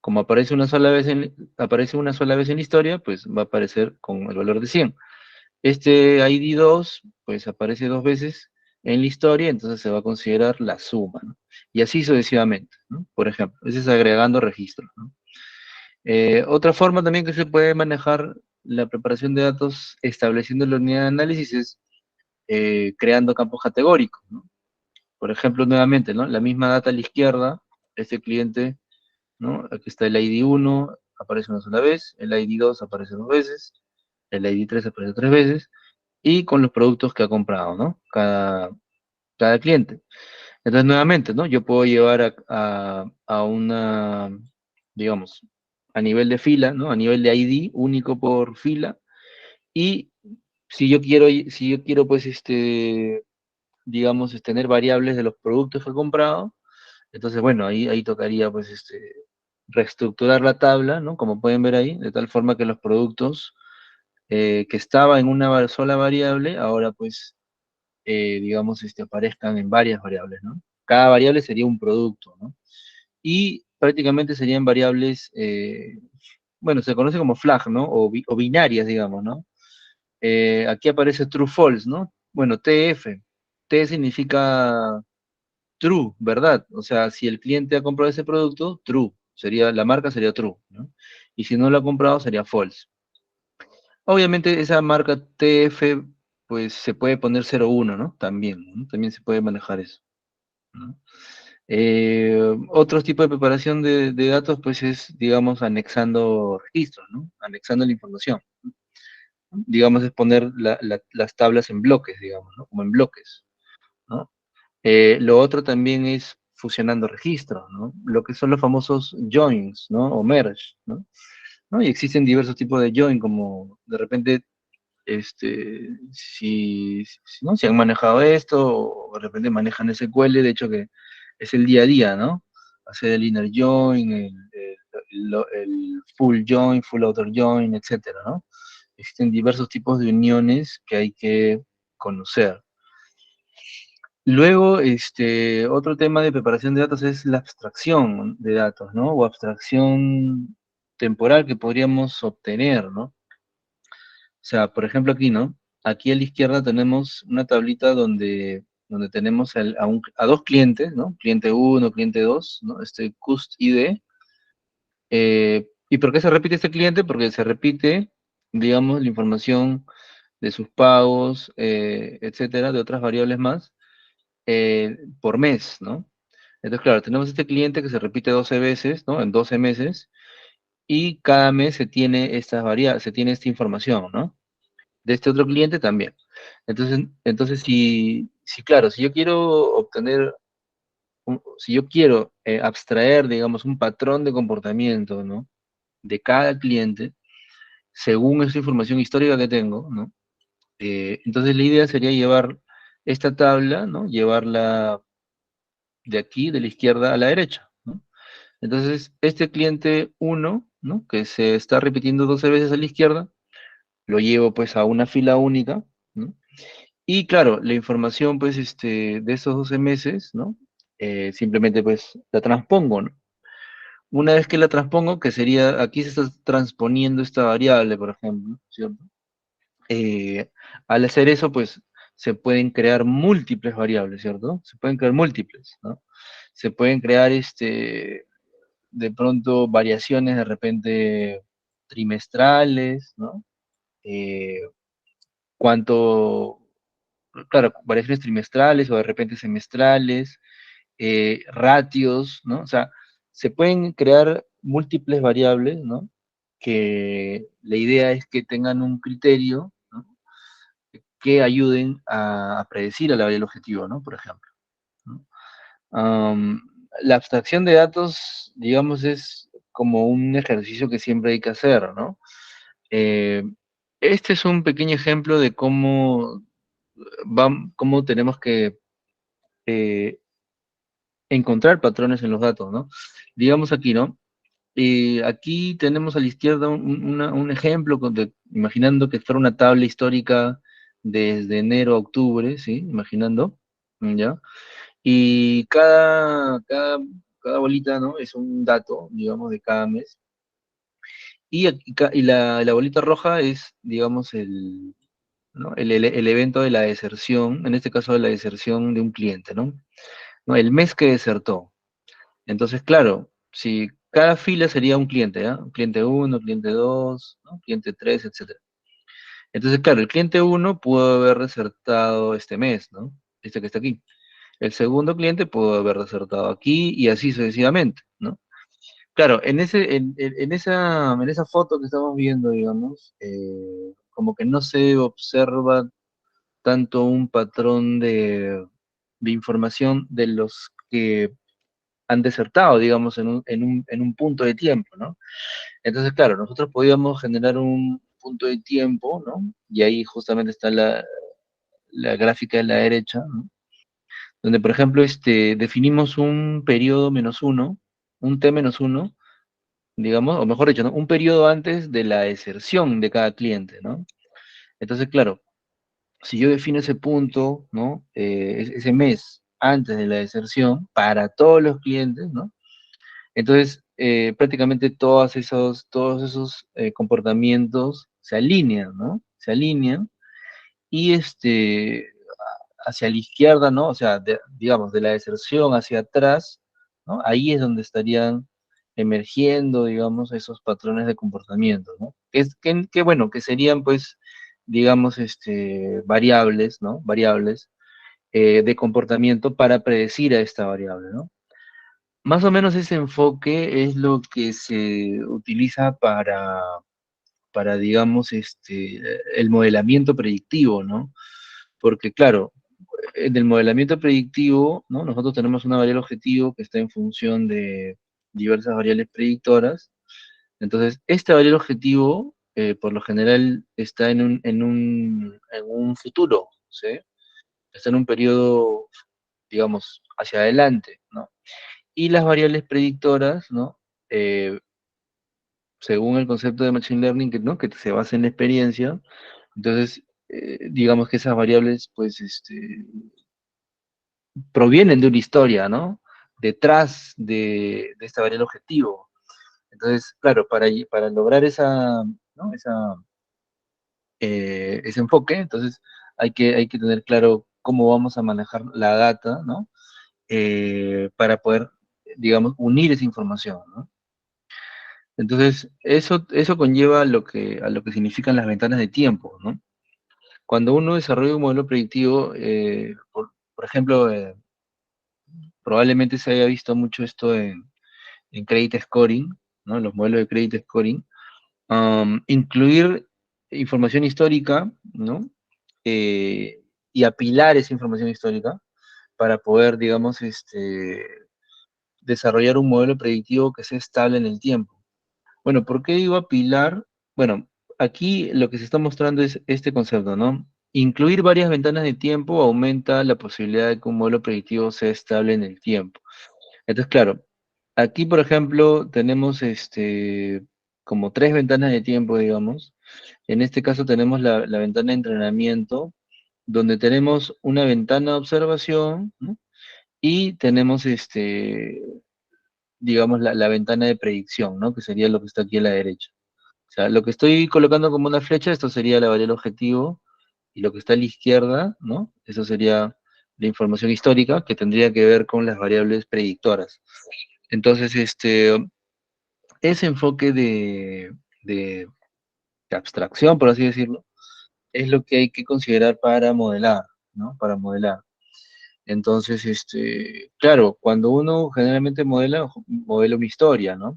Speaker 1: Como aparece una sola vez en la historia, pues va a aparecer con el valor de 100. Este ID 2, pues aparece dos veces en la historia, entonces se va a considerar la suma, ¿no? Y así sucesivamente, ¿no? Por ejemplo, ese es agregando registros, ¿no? Otra forma también que se puede manejar la preparación de datos estableciendo la unidad de análisis es creando campos categóricos, ¿no? Por ejemplo, nuevamente, ¿no? La misma data a la izquierda, este cliente, ¿no? Aquí está el ID 1, aparece una sola vez, el ID 2 aparece 2 veces, el ID 3 aparece 3 veces, y con los productos que ha comprado, ¿no? Cada cliente. Entonces, nuevamente, ¿no? Yo puedo llevar a una, digamos, a nivel de fila, ¿no? A nivel de ID, único por fila, y si yo quiero, pues, digamos, tener variables de los productos que he comprado, entonces, bueno, ahí tocaría, pues, reestructurar la tabla, ¿no? Como pueden ver ahí, de tal forma que los productos que estaba en una sola variable, ahora, pues, digamos, aparezcan en varias variables, ¿no? Cada variable sería un producto, ¿no? Y prácticamente serían variables, bueno, se conoce como flag, ¿no? O binarias, digamos, ¿no? Aquí aparece true false, ¿no? Bueno, TF. T significa true, ¿verdad? O sea, si el cliente ha comprado ese producto, true. La marca sería true, ¿no? Y si no lo ha comprado, sería false. Obviamente esa marca TF, pues se puede poner 01, ¿no? También, ¿no? También se puede manejar eso, ¿no? Otro tipo de preparación de datos, pues es, digamos, anexando registros, ¿no? Anexando la información. Digamos, es poner las tablas en bloques, digamos, ¿no? Como en bloques, ¿no? Lo otro también es fusionando registros, ¿no? Lo que son los famosos joins, ¿no? O merge, ¿no? ¿No? Y existen diversos tipos de join, como de repente, ¿no? Si han manejado esto, o de repente manejan SQL, de hecho que es el día a día, ¿no? Hacer el inner join, el full join, full outer join, etcétera, ¿no? Existen diversos tipos de uniones que hay que conocer. Luego, otro tema de preparación de datos es la abstracción de datos, ¿no? O abstracción temporal que podríamos obtener, ¿no? O sea, por ejemplo aquí, ¿no? Aquí a la izquierda tenemos una tablita donde tenemos a dos clientes, ¿no? Cliente uno, cliente 2, ¿no? Cust ID. ¿Y por qué se repite este cliente? Porque se repite, digamos, la información de sus pagos, etcétera, de otras variables más, por mes, ¿no? Entonces, claro, tenemos este cliente que se repite 12 veces, ¿no? En 12 meses, y cada mes se tiene esta información, ¿no? De este otro cliente también. Entonces claro, si yo quiero abstraer, digamos, un patrón de comportamiento, ¿no? De cada cliente, según esa información histórica que tengo, ¿no? Entonces la idea sería llevar esta tabla, ¿no? Llevarla de aquí, de la izquierda a la derecha, ¿no? Entonces, este cliente uno, ¿no? Que se está repitiendo 12 veces a la izquierda, lo llevo pues a una fila única, ¿no? Y claro, la información pues de esos 12 meses, ¿no? Simplemente pues la transpongo, ¿no? Una vez que la transpongo, que sería, aquí se está transponiendo esta variable, por ejemplo, ¿cierto? Al hacer eso, pues se pueden crear múltiples variables, ¿cierto? Se pueden crear múltiples, ¿no? Se pueden crear de pronto variaciones de repente trimestrales, ¿no? Eh, cuánto, claro, variaciones trimestrales o de repente semestrales, ratios, ¿no? O sea, se pueden crear múltiples variables, ¿no? Que la idea es que tengan un criterio, ¿no? Que ayuden a predecir a la variable objetivo, ¿no? Por ejemplo, ¿no? La abstracción de datos, digamos, es como un ejercicio que siempre hay que hacer, ¿no? Eh, este es un pequeño ejemplo de cómo tenemos que eh, encontrar patrones en los datos, ¿no? Digamos aquí, ¿no? Aquí tenemos a la izquierda un ejemplo, imaginando que fuera una tabla histórica desde enero a octubre, ¿sí? Imaginando, ¿ya? Y cada bolita, ¿no? Es un dato, digamos, de cada mes. Y la bolita roja es, digamos, ¿no? El evento de la deserción, en este caso de la deserción de un cliente, ¿no? ¿No? El mes que desertó. Entonces, claro, si cada fila sería un cliente, ¿ah? Cliente uno, cliente 2, ¿no? Cliente 3, etcétera. Entonces, claro, el cliente uno pudo haber desertado este mes, ¿no? Este que está aquí. El segundo cliente pudo haber desertado aquí y así sucesivamente, ¿no? Claro, en esa foto que estamos viendo, digamos, como que no se observa tanto un patrón de información de los que han desertado, digamos, en un punto de tiempo, ¿no? Entonces, claro, nosotros podíamos generar un punto de tiempo, ¿no? Y ahí justamente está la gráfica de la derecha, ¿no? Donde, por ejemplo, definimos un periodo menos uno, un T menos uno, digamos, o mejor dicho, ¿no? Un periodo antes de la deserción de cada cliente, ¿no? Entonces, claro, si yo defino ese punto, ¿no? Ese mes antes de la deserción para todos los clientes, ¿no? Entonces, prácticamente todos esos comportamientos se alinean, ¿no? Se alinean y hacia la izquierda, ¿no? O sea, digamos, de la deserción hacia atrás, ¿no? Ahí es donde estarían emergiendo, digamos, esos patrones de comportamiento, ¿no? Bueno, que serían, pues, digamos, variables, ¿no? Variables de comportamiento para predecir a esta variable, ¿no? Más o menos ese enfoque es lo que se utiliza para digamos, el modelamiento predictivo, ¿no? Porque, claro, en el modelamiento predictivo, ¿no? Nosotros tenemos una variable objetivo que está en función de diversas variables predictoras. Entonces, esta variable objetivo, por lo general, está en un futuro, ¿sí? Está en un periodo, digamos, hacia adelante, ¿no? Y las variables predictoras, ¿no? Eh, Según el concepto de Machine Learning, ¿no? Que se basa en la experiencia, entonces, digamos que esas variables, pues, provienen de una historia, ¿no? Detrás de esta variable objetivo. Entonces, claro, para lograr ¿no? Ese enfoque, entonces hay que tener claro cómo vamos a manejar la data, ¿no? Para poder, digamos, unir esa información, ¿no? Entonces, eso conlleva a lo que significan las ventanas de tiempo, ¿no? Cuando uno desarrolla un modelo predictivo, por ejemplo, probablemente se haya visto mucho esto en credit scoring, ¿no? Los modelos de credit scoring. Incluir información histórica, ¿no? Y apilar esa información histórica para poder, digamos, desarrollar un modelo predictivo que sea estable en el tiempo. Bueno, ¿por qué digo apilar? Bueno, aquí lo que se está mostrando es este concepto, ¿no? Incluir varias ventanas de tiempo aumenta la posibilidad de que un modelo predictivo sea estable en el tiempo. Entonces, claro, aquí, por ejemplo, tenemos como tres ventanas de tiempo, digamos. En este caso tenemos la ventana de entrenamiento, donde tenemos una ventana de observación, ¿no? Y tenemos digamos, la ventana de predicción, ¿no? Que sería lo que está aquí a la derecha. O sea, lo que estoy colocando como una flecha, esto sería la variable objetivo, y lo que está a la izquierda, ¿no? Eso sería la información histórica, que tendría que ver con las variables predictoras. Entonces, ese enfoque de, de abstracción, por así decirlo, es lo que hay que considerar para modelar, ¿no? Para modelar. Entonces, claro, cuando uno generalmente modela una historia, ¿no?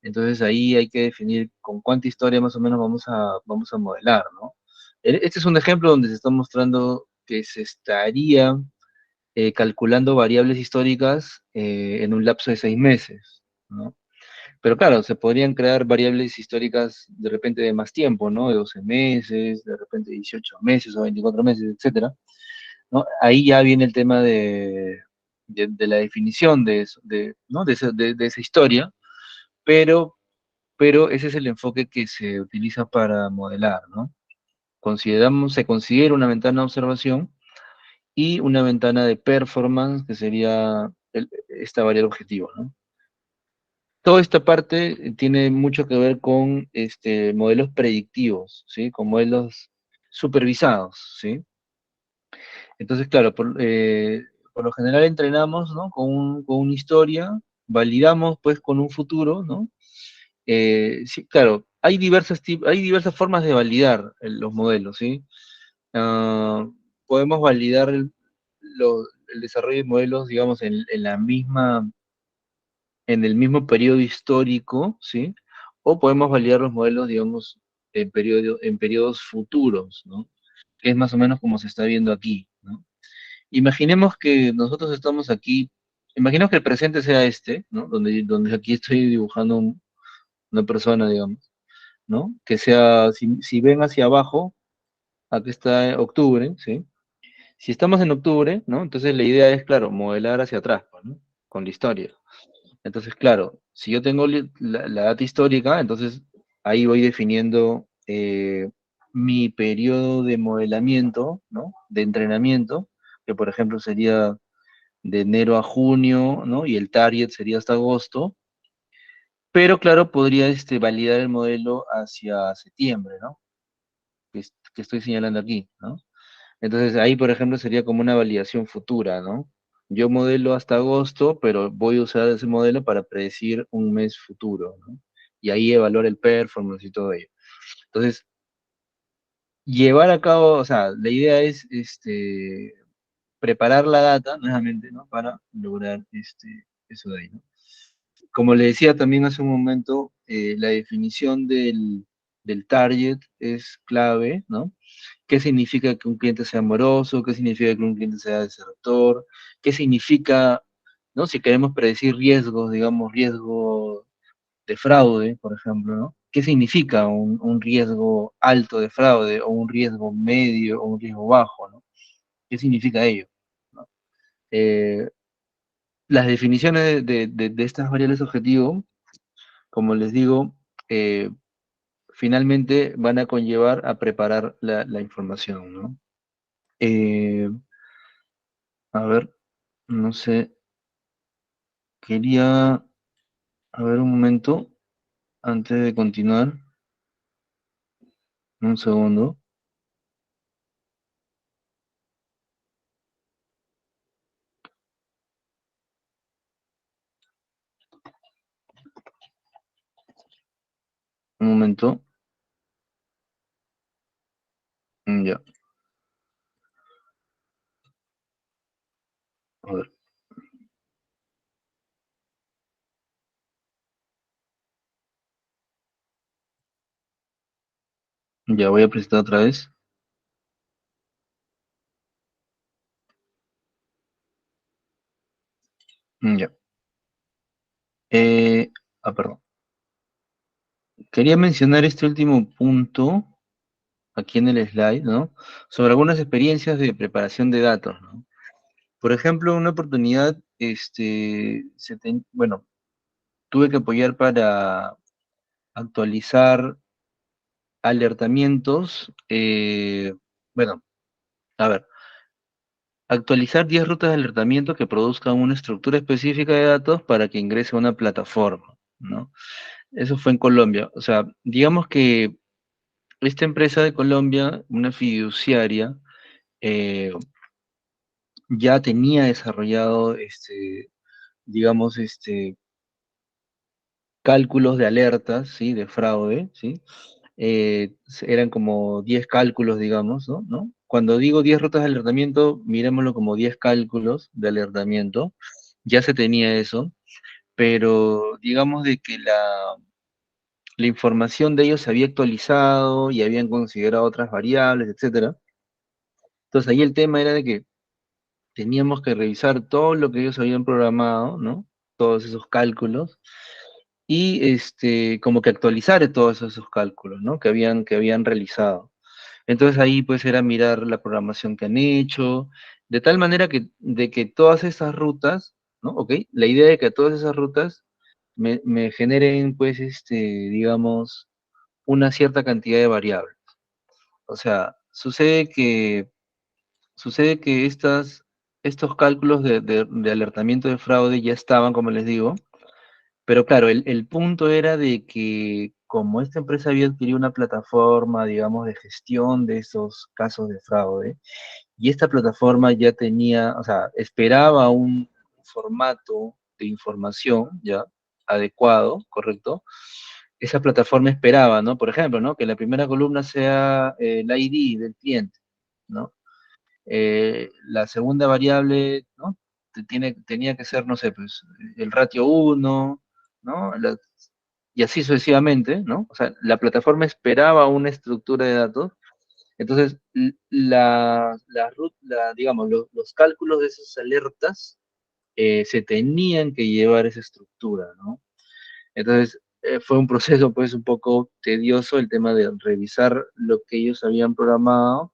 Speaker 1: Entonces ahí hay que definir con cuánta historia más o menos vamos a modelar, ¿no? Este es un ejemplo donde se está mostrando que se estaría calculando variables históricas en un lapso de 6 meses, ¿no? Pero claro, se podrían crear variables históricas de repente de más tiempo, ¿no? De 12 meses, de repente 18 meses o 24 meses, etcétera, ¿no? Ahí ya viene el tema de la definición de eso, ¿no? De esa historia, pero, pero ese es el enfoque que se utiliza para modelar, ¿no? Se considera una ventana de observación y una ventana de performance, que sería esta variable objetivo, ¿no? Toda esta parte tiene mucho que ver con modelos predictivos, ¿sí? Con modelos supervisados, ¿sí? Entonces, claro, por lo general entrenamos, ¿no? Con una historia, validamos pues con un futuro, ¿no? Sí, claro, hay diversas formas de validar los modelos, ¿sí? Ah, Podemos validar el desarrollo de modelos, digamos, en la misma en el mismo periodo histórico, ¿sí? O podemos validar los modelos, digamos, en periodos futuros, ¿no? Que es más o menos como se está viendo aquí, ¿no? Imaginemos que nosotros estamos aquí, imaginemos que el presente sea este, ¿no? Donde aquí estoy dibujando una persona, digamos, ¿no? Que sea, si ven hacia abajo, aquí está octubre, ¿sí? Si estamos en octubre, ¿no? Entonces la idea es, claro, modelar hacia atrás, pues, ¿no? Con la historia. Entonces, claro, si yo tengo la data histórica, entonces ahí voy definiendo mi periodo de modelamiento, ¿no? De entrenamiento, que por ejemplo sería de enero a junio, ¿no? Y el target sería hasta agosto, pero claro, podría validar el modelo hacia septiembre, ¿no? Que estoy señalando aquí, ¿no? Entonces ahí, por ejemplo, sería como una validación futura, ¿no? Yo modelo hasta agosto, pero voy a usar ese modelo para predecir un mes futuro, ¿no? Y ahí evaluar el performance y todo ello. Entonces, llevar a cabo, o sea, la idea es preparar la data, nuevamente, ¿no? Para lograr eso de ahí, ¿no? Como le decía también hace un momento, la definición del target es clave, ¿no? ¿Qué significa que un cliente sea amoroso? ¿Qué significa que un cliente sea desertor? ¿Qué significa, ¿no? Si queremos predecir riesgos, digamos, riesgo de fraude, por ejemplo, ¿no? ¿Qué significa un riesgo alto de fraude o un riesgo medio o un riesgo bajo, ¿no? ¿Qué significa ello? ¿No? Eh, las definiciones de estas variables objetivo, como les digo, eh, finalmente van a conllevar a preparar la información, ¿no? Eh, a ver, no sé, quería, a ver un momento, antes de continuar, un segundo, un momento, ya, a ver, ya voy a presentar otra vez, ya. Eh, perdón. Quería mencionar este último punto aquí en el slide, ¿no? Sobre algunas experiencias de preparación de datos, ¿no? Por ejemplo, una oportunidad, bueno, tuve que apoyar para actualizar alertamientos, bueno, a ver, actualizar 10 rutas de alertamiento que produzcan una estructura específica de datos para que ingrese a una plataforma, ¿no? Eso fue en Colombia. O sea, digamos que esta empresa de Colombia, una fiduciaria, eh, ya tenía desarrollado, digamos, cálculos de alertas, ¿sí? De fraude, ¿sí? Eran como 10 cálculos, digamos, ¿no? Cuando digo 10 rutas de alertamiento, miremoslo como 10 cálculos de alertamiento, ya se tenía eso, pero digamos de que la información de ellos se había actualizado y habían considerado otras variables, etcétera. Entonces ahí el tema era de que teníamos que revisar todo lo que ellos habían programado, ¿no? Todos esos cálculos, y como que actualizar todos esos cálculos, ¿no? Que habían realizado. Entonces ahí pues era mirar la programación que han hecho, de tal manera de que todas esas rutas, ¿no? ¿Ok? La idea de que todas esas rutas me generen pues, digamos, una cierta cantidad de variables. O sea, sucede que estos cálculos de alertamiento de fraude ya estaban, como les digo, pero claro, el punto era de que como esta empresa había adquirido una plataforma, digamos, de gestión de esos casos de fraude, y esta plataforma ya tenía, o sea, esperaba un formato de información ya adecuado, ¿correcto? Esa plataforma esperaba, ¿no? Por ejemplo, ¿no? Que la primera columna sea el ID del cliente, ¿no? La segunda variable, ¿no? tenía que ser, no sé, pues, el ratio uno, ¿no? Y así sucesivamente, ¿no? O sea, la plataforma esperaba una estructura de datos, entonces digamos, los cálculos de esas alertas se tenían que llevar esa estructura, ¿no? Entonces, fue un proceso pues un poco tedioso el tema de revisar lo que ellos habían programado,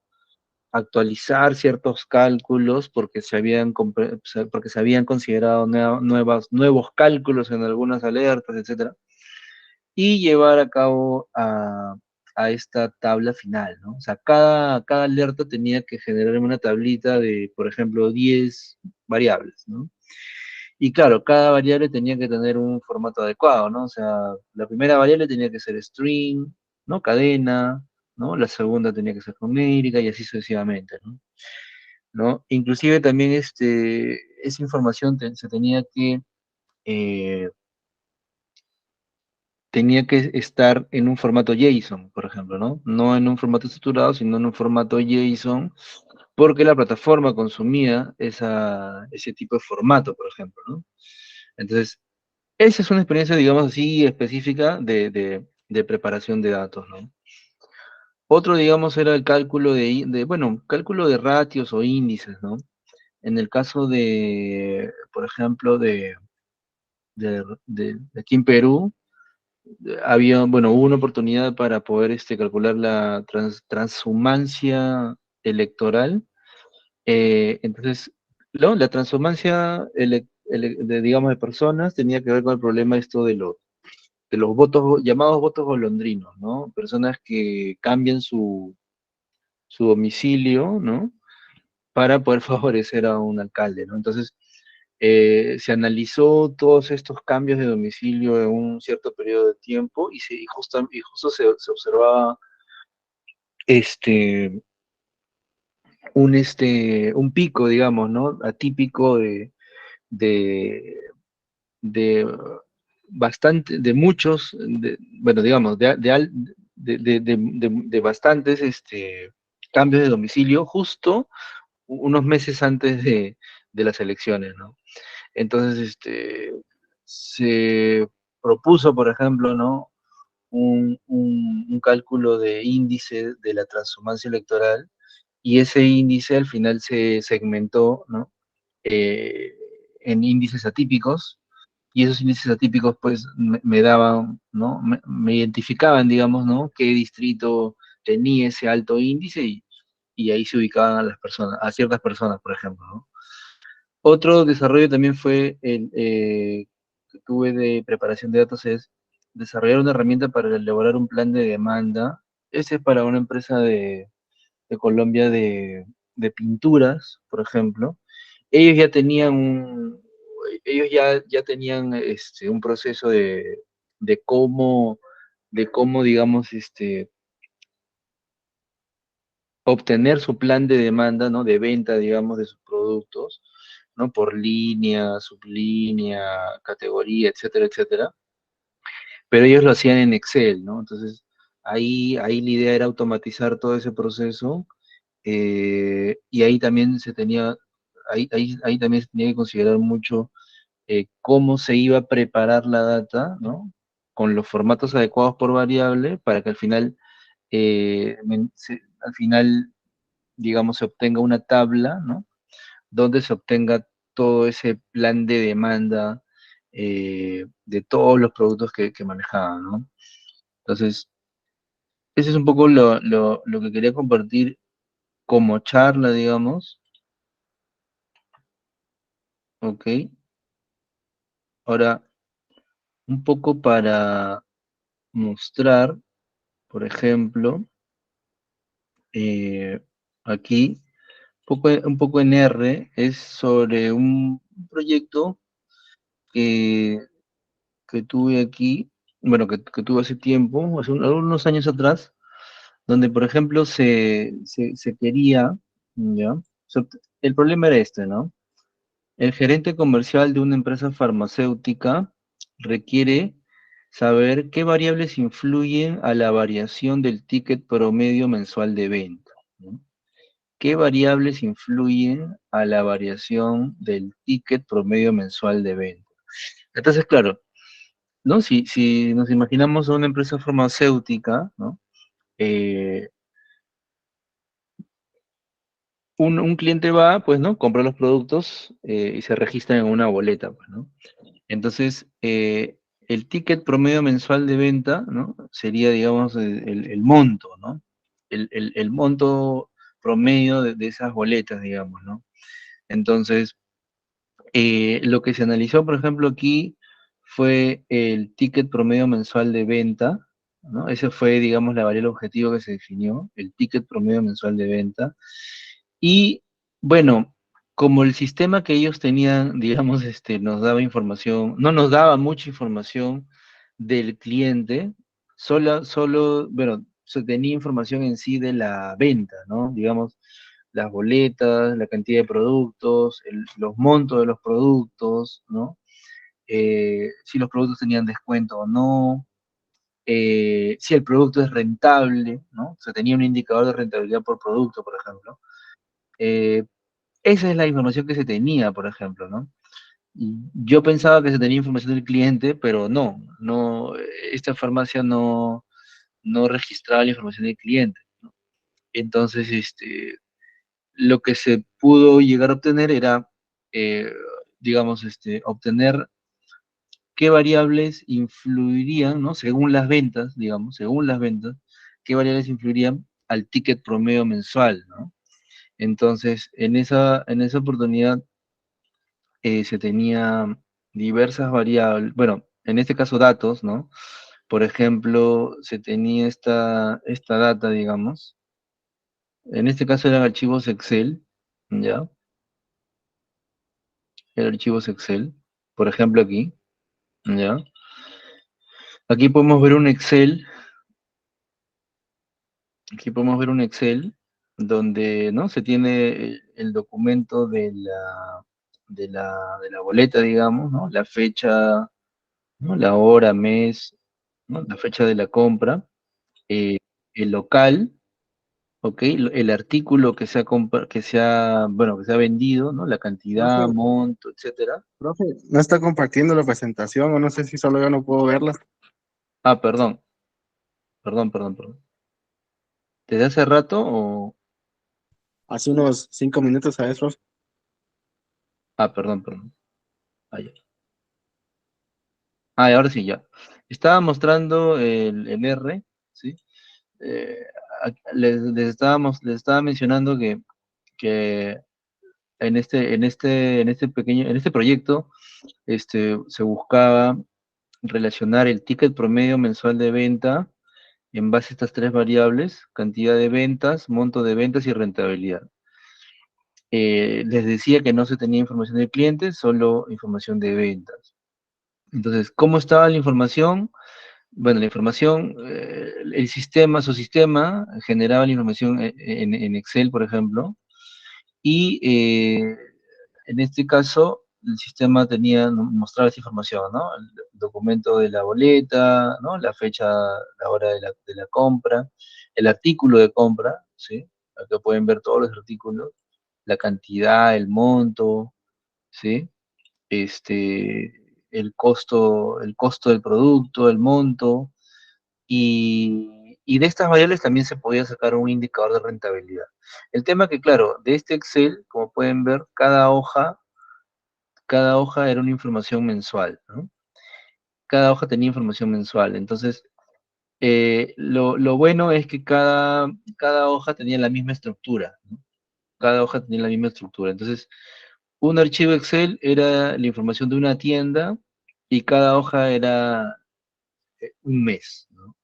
Speaker 1: actualizar ciertos cálculos porque se habían considerado nuevos cálculos en algunas alertas, etcétera, y llevar a cabo a esta tabla final, ¿no? O sea, cada alerta tenía que generar una tablita de, por ejemplo, 10 variables, ¿no? Y claro, cada variable tenía que tener un formato adecuado, ¿no? O sea, la primera variable tenía que ser string, ¿no? Cadena, ¿no? La segunda tenía que ser numérica y así sucesivamente, ¿no? ¿No? Inclusive también esa información se eh, tenía que estar en un formato JSON, por ejemplo, ¿no? No en un formato estructurado, sino en un formato JSON, porque la plataforma consumía ese tipo de formato, por ejemplo, ¿no? Entonces, esa es una experiencia, digamos así, específica de preparación de datos, ¿no? Otro, digamos, era el cálculo bueno, cálculo de ratios o índices, ¿no? En el caso por ejemplo, de aquí en Perú, bueno, hubo una oportunidad para poder calcular la transhumancia electoral. Entonces, ¿no? La transhumancia, digamos, de personas tenía que ver con el problema esto de los votos, llamados votos golondrinos, ¿no? Personas que cambian su domicilio, ¿no? Para poder favorecer a un alcalde, ¿no? Entonces, se analizó todos estos cambios de domicilio en un cierto periodo de tiempo y justo se observaba este, un pico, digamos, ¿no? Atípico de, de bastante, de muchos, bueno, digamos, de bastantes cambios de domicilio justo unos meses antes de las elecciones, ¿no? Entonces, se propuso, por ejemplo, ¿no? Un cálculo de índice de la transhumancia electoral y ese índice al final se segmentó, ¿no? eh, en índices atípicos, y esos índices atípicos pues me daban, ¿no? Me identificaban, digamos, ¿no? Qué distrito tenía ese alto índice y ahí se ubicaban a las personas, a ciertas personas, por ejemplo, ¿no? Otro desarrollo también fue que tuve de preparación de datos es desarrollar una herramienta para elaborar un plan de demanda. Ese es para una empresa de Colombia de pinturas, por ejemplo. Ellos ya tenían un proceso de cómo, digamos, obtener su plan de demanda, ¿no? De venta, digamos, de sus productos, ¿no? Por línea, sublínea, categoría, etcétera, etcétera. Pero ellos lo hacían en Excel, ¿no? Entonces, ahí la idea era automatizar todo ese proceso, y ahí también se tenía que considerar mucho cómo se iba a preparar la data, ¿no? Con los formatos adecuados por variable para que al final, digamos, se obtenga una tabla, ¿no? Donde se obtenga todo ese plan de demanda de todos los productos que manejaban, ¿no? Entonces, ese es un poco lo que quería compartir como charla, digamos, ¿ok? Ahora, un poco para mostrar, por ejemplo, eh, aquí, un poco en R, es sobre un proyecto que, que tuve aquí, bueno, que tuve hace tiempo, hace algunos años atrás, donde, por ejemplo, se quería, ¿ya? O sea, el problema era este, ¿no? El gerente comercial de una empresa farmacéutica requiere saber qué variables influyen a la variación del ticket promedio mensual de venta, ¿no? ¿qué variables influyen a la variación del ticket promedio mensual de venta? Entonces, claro, ¿no? Si nos imaginamos una empresa farmacéutica, ¿no? Eh, un cliente va, pues, ¿no? Compra los productos y se registra en una boleta, pues, ¿no? Entonces, el ticket promedio mensual de venta, ¿no? Sería, digamos, el monto, ¿no? El monto promedio de esas boletas, digamos, ¿no? Entonces, lo que se analizó, por ejemplo, aquí fue el ticket promedio mensual de venta, ¿no? Ese fue, digamos, la variable objetivo que se definió, el ticket promedio mensual de venta. Y bueno, como el sistema que ellos tenían, digamos, nos daba información, no nos daba mucha información del cliente, bueno, se tenía información en sí de la venta, ¿no? Digamos, las boletas, la cantidad de productos, los montos de los productos, ¿no? Si los productos tenían descuento o no, si el producto es rentable, ¿no? Se tenía un indicador de rentabilidad por producto, por ejemplo. Eh, Esa es la información que se tenía, por ejemplo, ¿no? Y yo pensaba que se tenía información del cliente, pero no, esta farmacia no registraba la información del cliente. Entonces, lo que se pudo llegar a obtener era, eh, digamos, obtener qué variables influirían, ¿no? Según las ventas, digamos, según las ventas, qué variables influirían al ticket promedio mensual, ¿no? Entonces, en esa oportunidad se tenía diversas variables, bueno, en este caso datos, ¿no? Por ejemplo, se tenía esta data, digamos, en este caso eran archivos Excel, ¿ya? Eran archivos Excel, por ejemplo aquí, ¿ya? Aquí podemos ver un Excel, aquí podemos ver un Excel donde, ¿no? Se tiene el documento de la boleta, digamos, ¿no? La fecha, ¿no? La hora, mes, ¿no? La fecha de la compra, eh, el local, ¿ok? El artículo bueno, que se ha vendido, ¿no? La cantidad,
Speaker 3: Profe,
Speaker 1: monto, etcétera.
Speaker 3: profe, no está compartiendo la presentación o no sé si solo yo no puedo verla.
Speaker 1: Ah, perdón. ¿Desde hace rato o...?
Speaker 3: Hace unos 5 minutos, ¿sabes, profe?
Speaker 1: Ah, perdón. Ah, ya. Ah, y ahora sí, ya. Estaba mostrando el R, ¿sí? Eh, les estaba mencionando que en este proyecto, se buscaba relacionar el ticket promedio mensual de venta en base a estas tres variables: cantidad de ventas, monto de ventas y rentabilidad. Les decía que no se tenía información del cliente, solo información de ventas. Entonces, ¿cómo estaba la información? Bueno, la información, su sistema generaba la información en Excel, por ejemplo, y en este caso el sistema mostraba esa información, ¿no? El documento de la boleta, ¿no? La fecha, la hora de la compra, el artículo de compra, ¿sí? Acá pueden ver todos los artículos, la cantidad, el monto, ¿sí? El costo del producto, el monto, y de estas variables también se podía sacar un indicador de rentabilidad. El tema que, claro, de este Excel, como pueden ver, cada hoja era una información mensual, ¿no? Cada hoja tenía información mensual. Entonces, lo bueno es que cada hoja tenía la misma estructura, ¿no? Cada hoja tenía la misma estructura. Entonces, un archivo Excel era la información de una tienda y cada hoja era un mes, ¿no?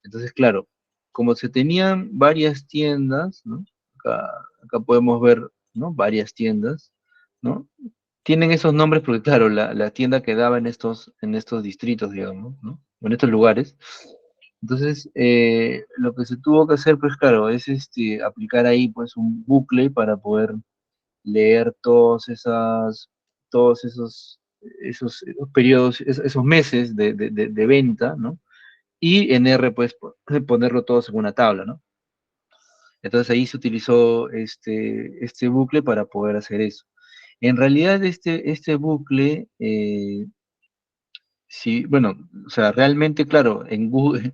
Speaker 1: Entonces, claro, como se tenían varias tiendas, ¿no? Acá podemos ver, ¿no? Varias tiendas, ¿no? Tienen esos nombres porque, claro, la tienda quedaba en estos distritos, digamos, ¿no? En estos lugares. Entonces, lo que se tuvo que hacer, pues claro, es aplicar ahí pues un bucle para poder leer todos esos periodos, esos meses de venta, ¿no? Y en R, pues, ponerlo todo en una tabla, ¿no? Entonces ahí se utilizó este bucle para poder hacer eso. En realidad este bucle, sí, bueno, o sea, realmente, claro, en Google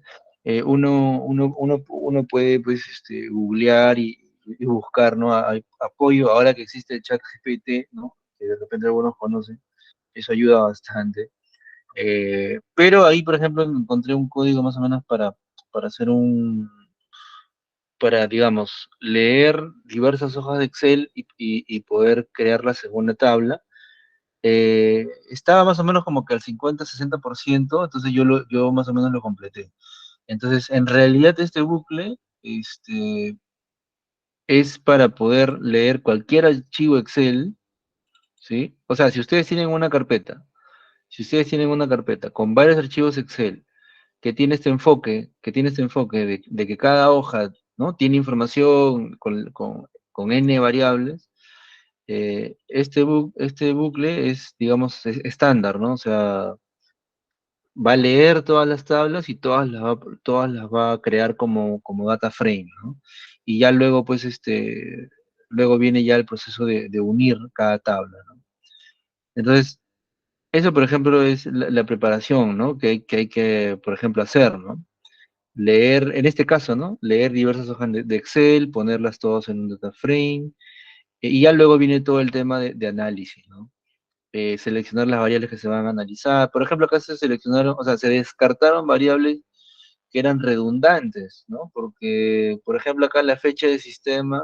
Speaker 1: uno puede pues googlear y buscar, ¿no? Hay apoyo, ahora que existe el chat GPT, ¿no? Que de repente algunos conocen, eso ayuda bastante. Pero ahí, por ejemplo, encontré un código más o menos para hacer para, digamos, leer diversas hojas de Excel y poder crear la segunda tabla. Estaba más o menos como que al 50-60%, entonces yo más o menos lo completé. Entonces, en realidad este bucle es para poder leer cualquier archivo Excel, ¿sí? O sea, si ustedes tienen una carpeta con varios archivos Excel que tiene este enfoque de que cada hoja, ¿no? Tiene información con n variables, este bucle es, digamos, estándar, ¿no? O sea, va a leer todas las tablas y todas las va a crear como data frame, ¿no? Y ya luego, pues, luego viene ya el proceso de unir cada tabla, ¿no? Entonces, eso, por ejemplo, es la preparación, ¿no? Que hay que, por ejemplo, hacer, ¿no? Leer, en este caso, ¿no? Leer diversas hojas de Excel, ponerlas todas en un data frame, y ya luego viene todo el tema de análisis, ¿no? Seleccionar las variables que se van a analizar. Por ejemplo, acá se seleccionaron, o sea, se descartaron variables que eran redundantes, ¿no? Porque, por ejemplo, acá la fecha de sistema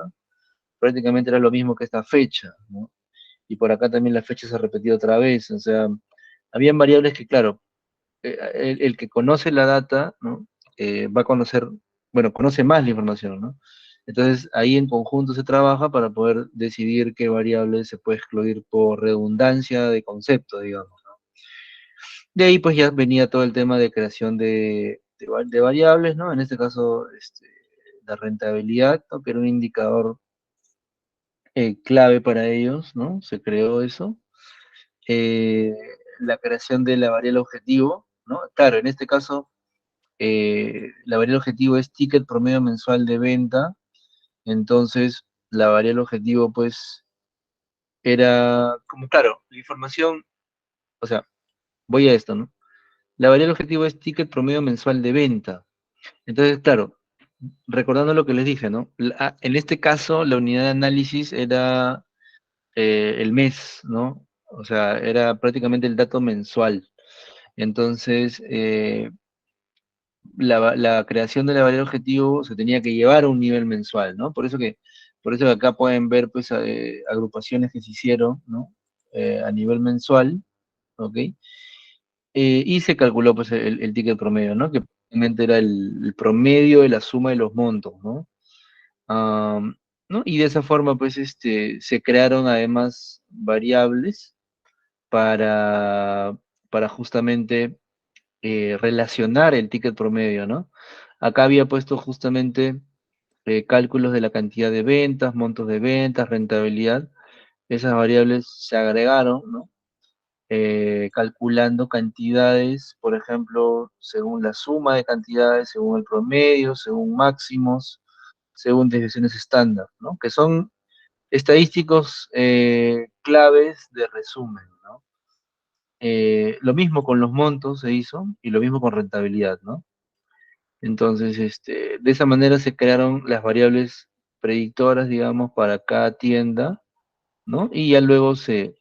Speaker 1: prácticamente era lo mismo que esta fecha, ¿no? Y por acá también la fecha se ha repetido otra vez, o sea, habían variables que, claro, el que conoce la data, ¿no? Va a conocer, bueno, conoce más la información, ¿no? Entonces, ahí en conjunto se trabaja para poder decidir qué variable se puede excluir por redundancia de concepto, digamos, ¿no? De ahí, pues ya venía todo el tema de creación de variables, ¿no? En este caso, la rentabilidad, ¿no? Que era un indicador clave para ellos, ¿no? Se creó eso. Eh, la creación de la variable objetivo, ¿no? Claro, en este caso la variable objetivo es ticket promedio mensual de venta, entonces la variable objetivo pues era como, claro, la información, o sea, voy a esto, ¿no? La variable objetivo es ticket promedio mensual de venta, entonces, claro, recordando lo que les dije, ¿no? En este caso, la unidad de análisis era el mes, ¿no? O sea, era prácticamente el dato mensual. Entonces, la creación de la variable objetivo se tenía que llevar a un nivel mensual, ¿no? Por eso que acá pueden ver, pues, agrupaciones que se hicieron, ¿no? A nivel mensual, ¿ok? Y se calculó, pues, el ticket promedio, ¿no? Que prácticamente era el promedio de la suma de los montos, ¿no? Am, ¿No? Y de esa forma, pues, se crearon además variables para, para justamente relacionar el ticket promedio, ¿no? Acá había puesto justamente cálculos de la cantidad de ventas, montos de ventas, rentabilidad. Esas variables se agregaron, ¿no? Calculando cantidades, por ejemplo, según la suma de cantidades, según el promedio, según máximos, según desviaciones estándar, ¿no? Que son estadísticos claves de resumen, ¿no? Lo mismo con los montos se hizo y lo mismo con rentabilidad, ¿no? Entonces, de esa manera se crearon las variables predictoras, digamos, para cada tienda, ¿no? Y ya luego se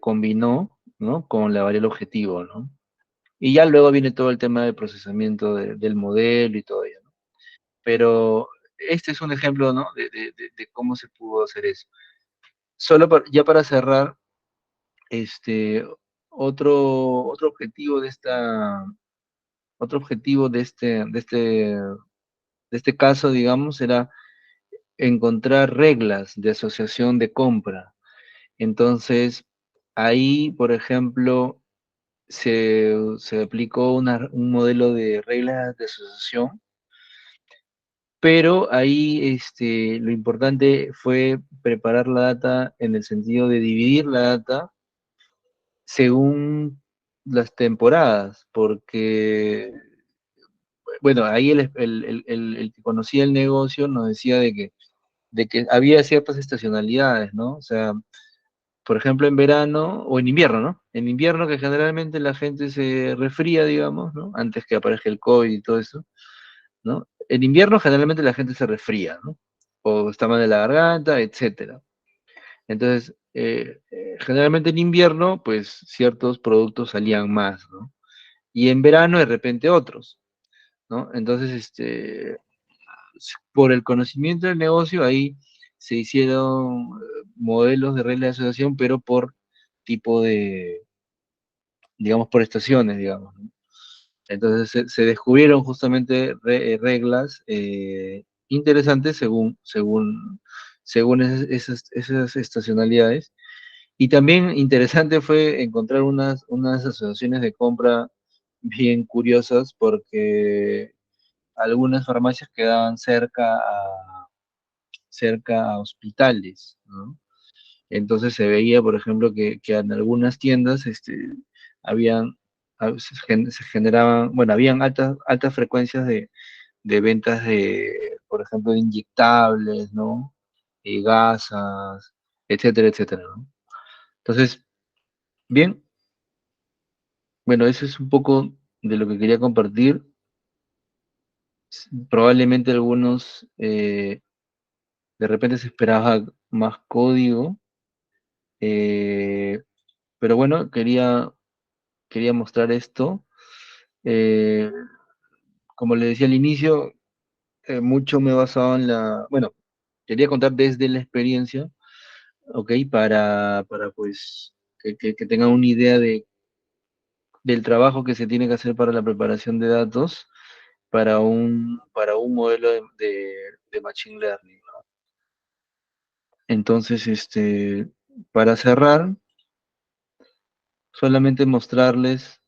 Speaker 1: combinó, ¿no? Con la variable objetivo, ¿no? Y ya luego viene todo el tema del procesamiento del modelo y todo ello, ¿no? Pero este es un ejemplo, ¿no? De cómo se pudo hacer eso. Ya para cerrar, este, otro objetivo otro objetivo de este caso, digamos, era encontrar reglas de asociación de compra. Entonces, ahí, por ejemplo, se aplicó un modelo de reglas de asociación, pero ahí lo importante fue preparar la data en el sentido de dividir la data según las temporadas, porque bueno, ahí el que conocía el negocio nos decía de que había ciertas estacionalidades, ¿no? O sea, por ejemplo, en verano o en invierno, ¿no? En invierno que generalmente la gente se resfría, digamos, ¿no? Antes que aparezca el COVID y todo eso, ¿no? En invierno generalmente la gente se resfría, ¿no? O está mal de la garganta, etcétera. Entonces, generalmente en invierno, pues ciertos productos salían más, ¿no? Y en verano de repente otros, ¿no? Entonces, por el conocimiento del negocio, ahí se hicieron modelos de regla de asociación, pero por tipo de, digamos, por estaciones, digamos, ¿no? Entonces se descubrieron justamente reglas interesantes según esas estacionalidades. Y también interesante fue encontrar unas asociaciones de compra bien curiosas porque algunas farmacias quedaban cerca a hospitales, ¿no? Entonces se veía, por ejemplo, que en algunas tiendas habían, se generaban, bueno, habían altas frecuencias de ventas de, por ejemplo, de inyectables, ¿no? Gasas, etcétera, etcétera, ¿no? Entonces, bien, bueno, eso es un poco de lo que quería compartir. Probablemente algunos de repente se esperaba más código, eh, pero bueno, quería mostrar esto. Eh, Como le decía al inicio, mucho me he basado en bueno, quería contar desde la experiencia, ¿ok? Para pues que tengan una idea del trabajo que se tiene que hacer para la preparación de datos para un modelo de Machine Learning, ¿no? Entonces, para cerrar, solamente mostrarles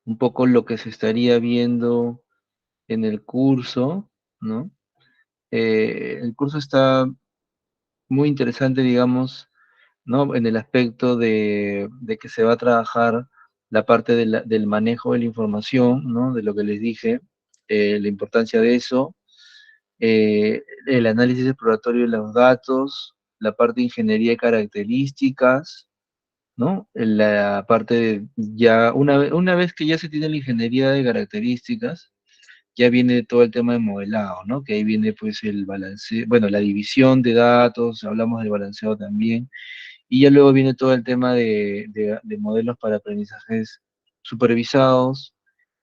Speaker 1: un poco lo que se estaría viendo en el curso, ¿no? El curso está muy interesante, digamos, ¿no? En el aspecto de que se va a trabajar la parte del manejo de la información, ¿no? De lo que les dije, la importancia de eso, el análisis exploratorio de los datos, la parte de ingeniería de características, ¿no? La parte de ya, una vez que ya se tiene la ingeniería de características, ya viene todo el tema de modelado, ¿no? Que ahí viene pues el balance, bueno, la división de datos, hablamos del balanceado también, y ya luego viene todo el tema de modelos para aprendizajes supervisados,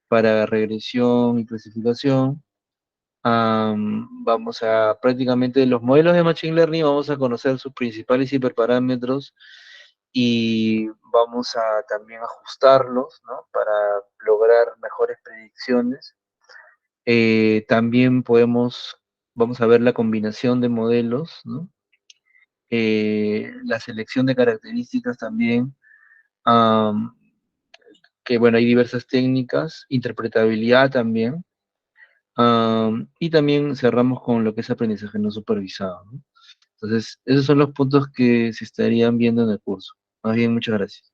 Speaker 1: para regresión y clasificación. Vamos a prácticamente los modelos de Machine Learning, vamos a conocer sus principales hiperparámetros y vamos a también ajustarlos, ¿no? Para lograr mejores predicciones. También vamos a ver la combinación de modelos, ¿no? La selección de características también, am, que bueno, hay diversas técnicas, interpretabilidad también, y también cerramos con lo que es aprendizaje no supervisado, ¿no? Entonces, esos son los puntos que se estarían viendo en el curso. Más bien, muchas gracias.